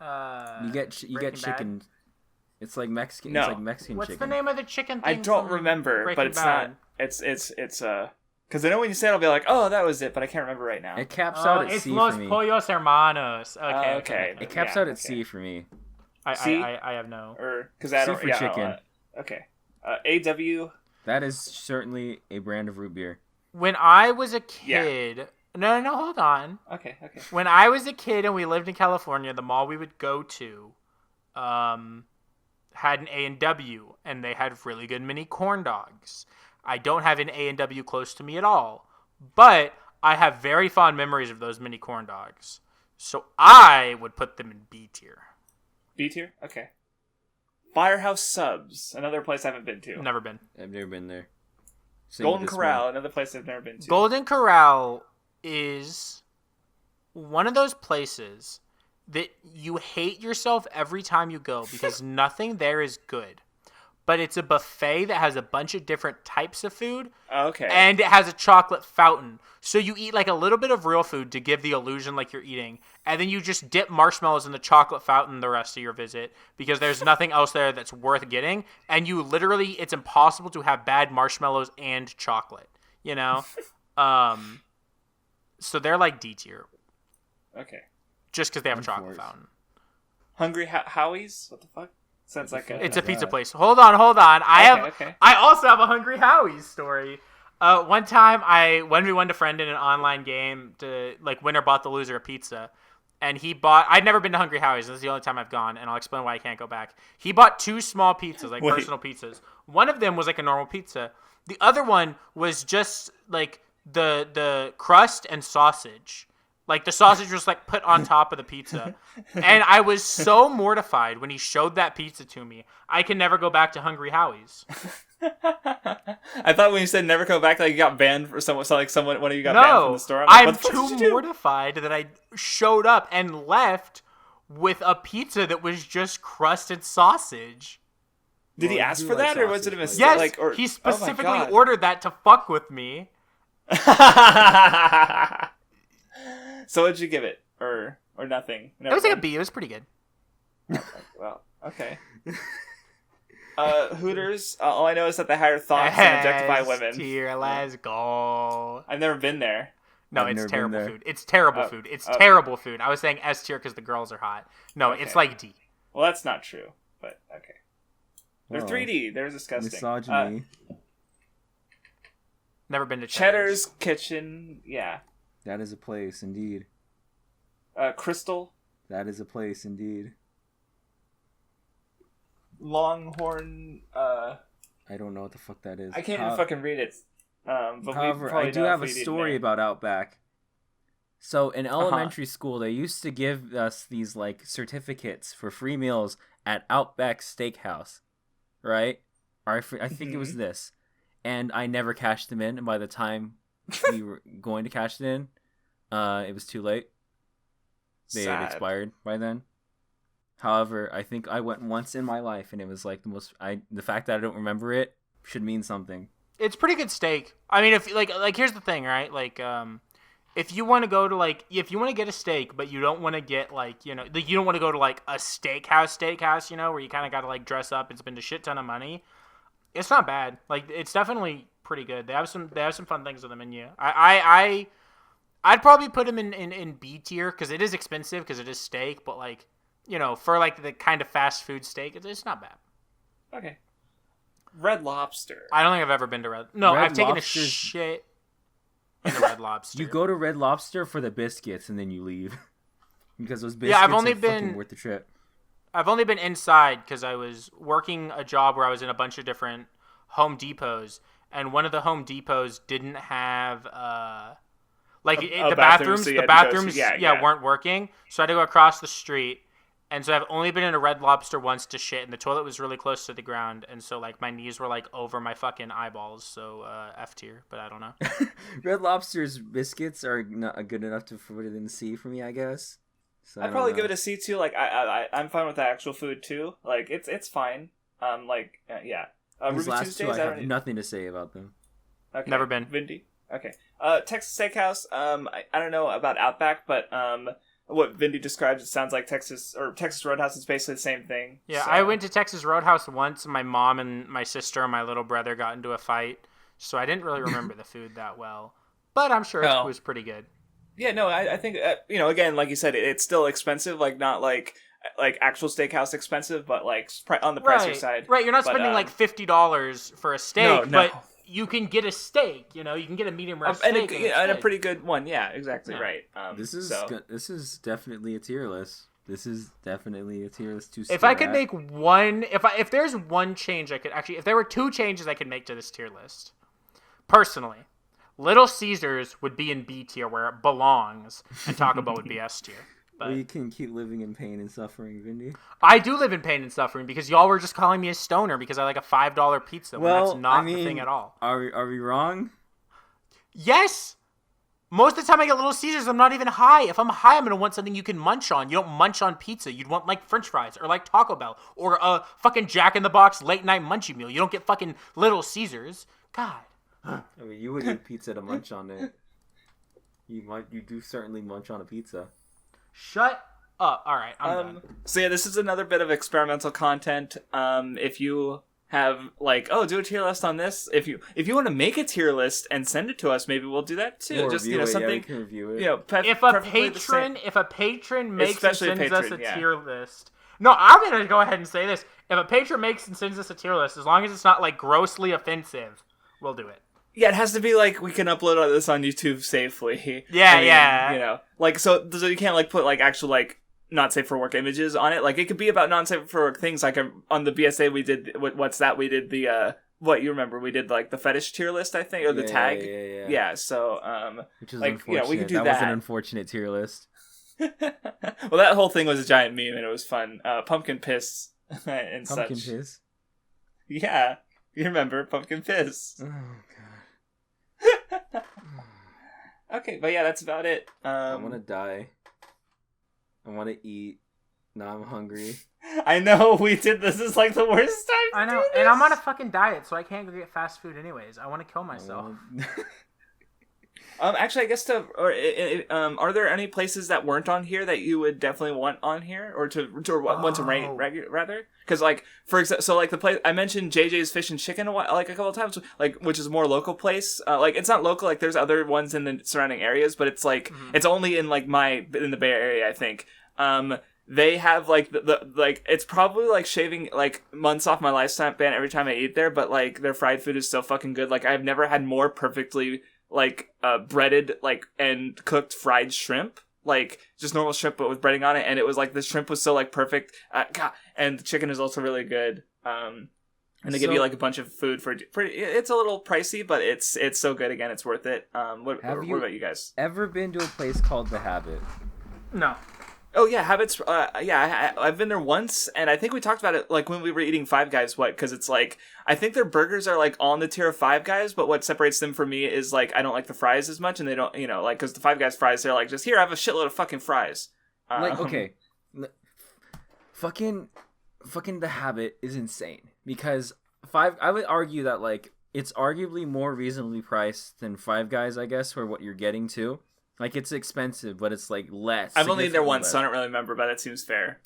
A: You get
C: Breaking Bad?
A: chicken. It's like Mexican.
B: No.
A: It's like Mexican
C: What's
A: chicken.
C: the name of the chicken thing?
B: I don't
C: from
B: remember,
C: Breaking
B: but it's
C: Bad?
B: not. It's because I know when you say it, I'll be like, oh, that was it, but I can't remember right now.
A: It caps
C: Oh,
A: out at
C: it's
A: C
C: Los
A: for me.
C: Pollos Hermanos. Okay.
B: Okay.
A: It caps
B: Yeah,
A: out at
B: okay.
A: C for me.
B: C?
C: I have no.
B: Or because I
A: C
B: don't.
A: for
B: Yeah,
A: chicken.
B: Okay. AW.
A: That is certainly a brand of root beer.
C: When I was a
B: Yeah.
C: kid, no, hold on.
B: Okay.
C: When I was a kid and we lived in California, the mall we would go to, had an A&W, and they had really good mini corn dogs. I don't have an A&W close to me at all, but I have very fond memories of those mini corn dogs. So I would put them in B tier.
B: B tier. Okay. Firehouse Subs, another place I haven't been to.
C: Never been.
A: I've never been there. Same
B: Golden
A: with this
B: Corral,
A: one.
B: another place I've never been to.
C: Golden Corral is one of those places that you hate yourself every time you go because nothing there is good. But it's a buffet that has a bunch of different types of food,
B: Okay.
C: and it has a chocolate fountain. So you eat like a little bit of real food to give the illusion like you're eating, and then you just dip marshmallows in the chocolate fountain the rest of your visit because there's nothing else there that's worth getting, and you literally, it's impossible to have bad marshmallows and chocolate, you know? So they're like D tier
B: Okay.
C: just because they have a
A: Of
C: chocolate
A: course.
C: fountain.
B: Hungry Howie's? What the fuck? Sounds like
A: fuck?
B: a.
C: It's a
A: that?
C: pizza place. Hold on.
B: Okay.
C: I also have a Hungry Howie's story. One time when we went to friend in an online game to like winner bought the loser a pizza, and I'd never been to Hungry Howie's. This is the only time I've gone, and I'll explain why I can't go back. He bought two small pizzas, like
B: Wait.
C: personal pizzas. One of them was like a normal pizza. The other one was just like the crust and sausage. Like the sausage was like put on top of the pizza. And I was so mortified when he showed that pizza to me. I can never go back to Hungry Howie's.
B: I thought when you said never go back, like you got banned for someone. So like one of you got banned from
C: No,
B: the store. Like,
C: I'm
B: what the fuck
C: too
B: did you do?
C: mortified that I showed up and left with a pizza that was just crust and sausage.
B: Did
A: Well,
B: he
A: you
B: ask
A: do
B: for
A: like
B: that, or was it a
A: sausage,
B: mistake?
C: Yes,
B: Like, or,
C: he
B: oh
C: specifically
B: my God.
C: ordered that to fuck with me.
B: So what'd you give it, or nothing?
C: It was like a B. It was pretty good.
B: Well, okay. Hooters. All I know is that they hire thoughts and objectify women.
C: Tier, let's go.
B: I've never been there.
C: No,
A: I've
C: it's
A: never been
C: terrible
A: there.
C: food. It's terrible food. It's terrible food. I was saying S tier because the girls are hot. No, it's like D.
B: Well, that's not true, but okay. They're
A: Whoa.
B: 3D. They're disgusting.
A: Misogyny.
C: Never been to
B: Cheddar's Kitchen. Yeah.
A: That is a place, indeed.
B: Crystal.
A: That is a place, indeed.
B: Longhorn.
A: I don't know what the fuck that is.
B: I can't even fucking read it. But
A: However, I do have a story about Outback. So in elementary school, they used to give us these like certificates for free meals at Outback Steakhouse, right? Or I think it was this, and I never cashed them in. And by the time we were going to cash it in, it was too late. They had expired by then. However, I think I went once in my life, and it was like the fact that I don't remember it should mean something.
C: It's pretty good steak. I mean, if like here's the thing, right? Like, if you want to go to if you want to get a steak, but you don't want to get you don't want to go to like a steakhouse, where you kind of got to like dress up and spend a shit ton of money. It's not bad. Like, it's definitely pretty good. They have some fun things on the menu. I'd probably put them in B tier because it is expensive because it is steak, but for like the kind of fast food steak, it's not bad.
B: Okay. Red Lobster.
C: I don't think I've ever been to No,
A: Red
C: I've taken a
A: Lobster's-
C: shit in a Red Lobster.
A: You go to Red Lobster for the biscuits, and then you leave because those biscuits
C: I've only
A: are
C: been
A: fucking worth the trip.
C: I've only been inside because I was working a job where I was in a bunch of different Home Depots, and one of the Home Depots didn't have the bathrooms.
B: so you
C: The
B: had to go
C: bathrooms,
B: to-
C: weren't working, so I had to go across the street. And so I've only been in a Red Lobster once to shit, and the toilet was really close to the ground, and so my knees were over my fucking eyeballs. So F tier, but I don't know.
A: Red Lobster's biscuits are not good enough to put it in C for me, I guess. So
B: I'd probably give it a C too. I'm fine with the actual food too. It's fine. Yeah.
A: These
B: Ruby
A: last
B: Tuesdays.
A: two, I have nothing to say about them.
B: Okay.
C: Never been.
B: Vindy. Okay. Texas Steakhouse. I don't know about Outback, but what Vindy describes, it sounds like Texas Roadhouse is basically the same thing.
C: Yeah,
B: so.
C: I went to Texas Roadhouse once. My mom and my sister and my little brother got into a fight, so I didn't really remember the food that well. But I'm sure it was pretty good.
B: Yeah, no, I think again, like you said, it's still expensive. Not like actual steakhouse expensive, but on the pricier side.
C: Right, you're not spending $50 for a steak,
B: No.
C: but you can get a steak. You can get a medium rare steak
B: and a pretty good one. Yeah, exactly right.
A: This is definitely a tier list. This is definitely a tier list to.
C: If I could make one, if there's one change I could if there were two changes I could make to this tier list, personally, Little Caesars would be in B tier where it belongs, and Taco Bell would be S tier.
A: Well, you can keep living in pain and suffering, Vindy.
C: I do live in pain and suffering because y'all were just calling me a stoner because I like a $5 pizza when that's not the thing at all.
A: Are we wrong?
C: Yes! Most of the time I get Little Caesars, I'm not even high. If I'm high, I'm going to want something you can munch on. You don't munch on pizza. You'd want French fries or Taco Bell or a fucking Jack in the Box late night munchie meal. You don't get fucking Little Caesars. God.
A: I mean, you would eat pizza to munch on it. You do certainly munch on a pizza.
C: Shut up. All right, I'm done.
B: So yeah, this is another bit of experimental content. If you have do a tier list on this. If you want to make a tier list and send it to us, maybe we'll do that too.
A: We'll
B: just
A: something.
B: something.
A: We can review it.
C: If a patron makes and sends us a
B: yeah.
C: tier list. No, I'm gonna go ahead and say this. If a patron makes and sends us a tier list, as long as it's not grossly offensive, we'll do it.
B: Yeah, it has to be we can upload this on YouTube safely.
C: Yeah.
B: So you can't put actual not safe for work images on it. It could be about non safe for work things. On the BSA we did what's that? We did the what you remember? We did the fetish tier list, I think, or the tag. Yeah. So
A: which is unfortunate.
B: we could do that.
A: That was an unfortunate tier list.
B: Well, that whole thing was a giant meme and it was fun. Pumpkin piss and such.
A: Pumpkin piss.
B: Yeah, you remember pumpkin piss.
A: Oh god.
B: Okay, but yeah, that's about it.
A: I want to die. I want to eat. Now I'm hungry.
B: I know we did this. Is the worst time.
C: I know, and I'm on a fucking diet, so I can't go get fast food anyways. I want to kill myself.
B: Actually, I guess are there any places that weren't on here that you would definitely want on here, or want to rate rather? Because like for example, so like the place I mentioned, JJ's Fish and Chicken, like a couple of times, like which is a more local place. Like it's not local, like there's other ones in the surrounding areas, but it's like it's only in like in the Bay Area, I think. They have like the like it's probably like shaving like months off my lifespan every time I eat there, but like their fried food is so fucking good. Like I've never had more perfectly like breaded like and cooked fried shrimp, like just normal shrimp but with breading on it, and it was like the shrimp was so like perfect. God. And the chicken is also really good. And they give you like a bunch of food for it's a little pricey, but it's so good. Again, it's worth it. What about you guys?
A: Ever been to a place called The Habit?
C: No.
B: Oh yeah, Habits. I've been there once, and I think we talked about it like when we were eating Five Guys. Because it's like I think their burgers are like on the tier of Five Guys, but what separates them from me is like I don't like the fries as much, and they don't, like because the Five Guys fries, they're like just here, I have a shitload of fucking fries.
A: Like okay, fucking The Habit is insane because I would argue that like it's arguably more reasonably priced than Five Guys, I guess, for what you're getting to. Like, it's expensive, but it's, like, less.
B: I've only been there once, so I don't really remember, but that seems fair.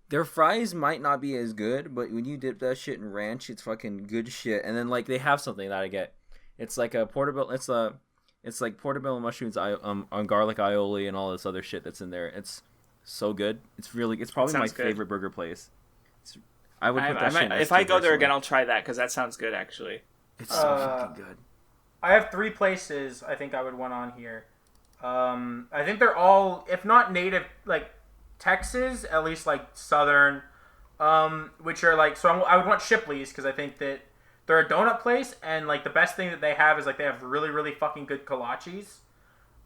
A: Their fries might not be as good, but when you dip that shit in ranch, it's fucking good shit. And then, like, they have something that I get. It's, like, it's like portobello mushrooms on garlic aioli and all this other shit that's in there. It's so good. It's probably my favorite burger place. I would put that shit next
B: if I go there again, I'll try that, because that sounds good, actually.
A: It's so fucking good.
C: I have 3 places I think I would want on here. I think they're all, if not native, like Texas, at least like southern, which are like, so I would want Shipley's because I think that they're a donut place, and like the best thing that they have is like they have really, really fucking good kolaches.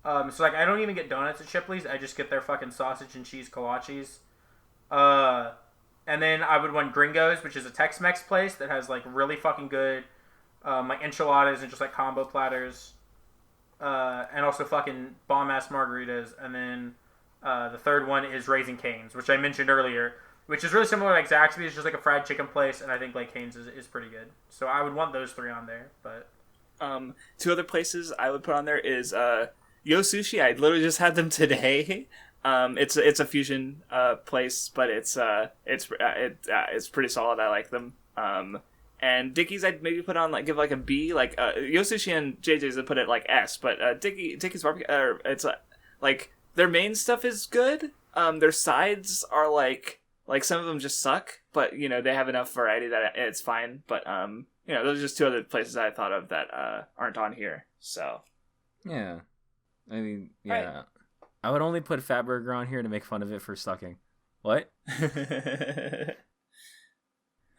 C: So like I don't even get donuts at Shipley's, I just get their fucking sausage and cheese kolaches. And then I would want Gringo's, which is a Tex-Mex place that has like really fucking good like enchiladas and just like combo platters. And also fucking bomb-ass margaritas. And then the third one is Raising Cane's, which I mentioned earlier, which is really similar to like Zaxby's, just like a fried chicken place, and I think like Cane's is pretty good. So I would want those 3 on there. But
B: 2 other places I would put on there is Yo Sushi. I literally just had them today. It's a fusion place, but it's pretty solid. I like them. And Dickie's I'd maybe put on give a B. Like Yo Sushi and JJ's I'd put it like S, but Dickie's barbecue it's like their main stuff is good. Their sides are like some of them just suck, but they have enough variety that it's fine. But those are just 2 other places I thought of that aren't on here. So
A: yeah, I mean
B: Right.
A: I would only put Fat Burger on here to make fun of it for sucking. What?
B: I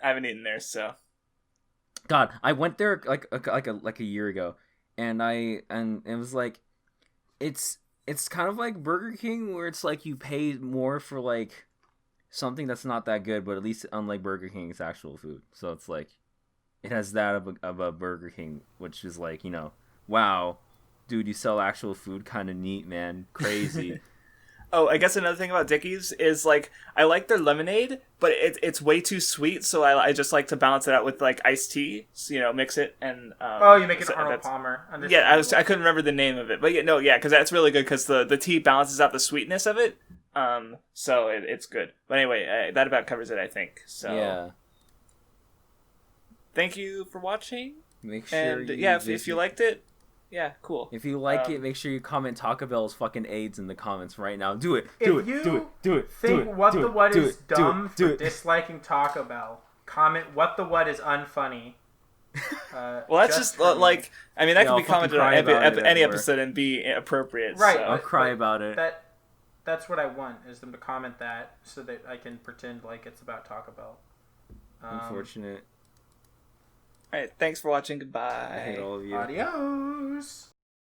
B: haven't eaten there, so.
A: God, I went there like a year ago, and it was like, it's kind of like Burger King, where it's like you pay more for like something that's not that good, but at least unlike Burger King, it's actual food. So it's like, it has that of a Burger King, which is like, wow, dude, you sell actual food, kind of neat, man, crazy.
B: Oh, I guess another thing about Dickie's is like I like their lemonade, but it's way too sweet, so I just like to balance it out with like iced tea, so, mix it and.
C: You make it Arnold Palmer.
B: Yeah, I couldn't remember the name of it, but because that's really good because the tea balances out the sweetness of it, so it's good. But anyway, that about covers it, I think. So
A: yeah.
B: Thank you for watching.
A: Make sure.
B: And if you liked it. Yeah, cool.
A: If you like it, make sure you comment Taco Bell's fucking AIDS in the comments right now. Do it.
C: If you think What the What is dumb for disliking Taco Bell, comment What the What is unfunny.
B: Well, that's just like, I mean, that can be commented on any episode and be appropriate.
C: Right.
B: So.
A: I'll cry about it.
C: That's what I want, is them to comment that so that I can pretend like it's about Taco Bell.
A: Unfortunate.
B: All right, thanks for watching. Goodbye.
A: I hate all of you.
C: Adios.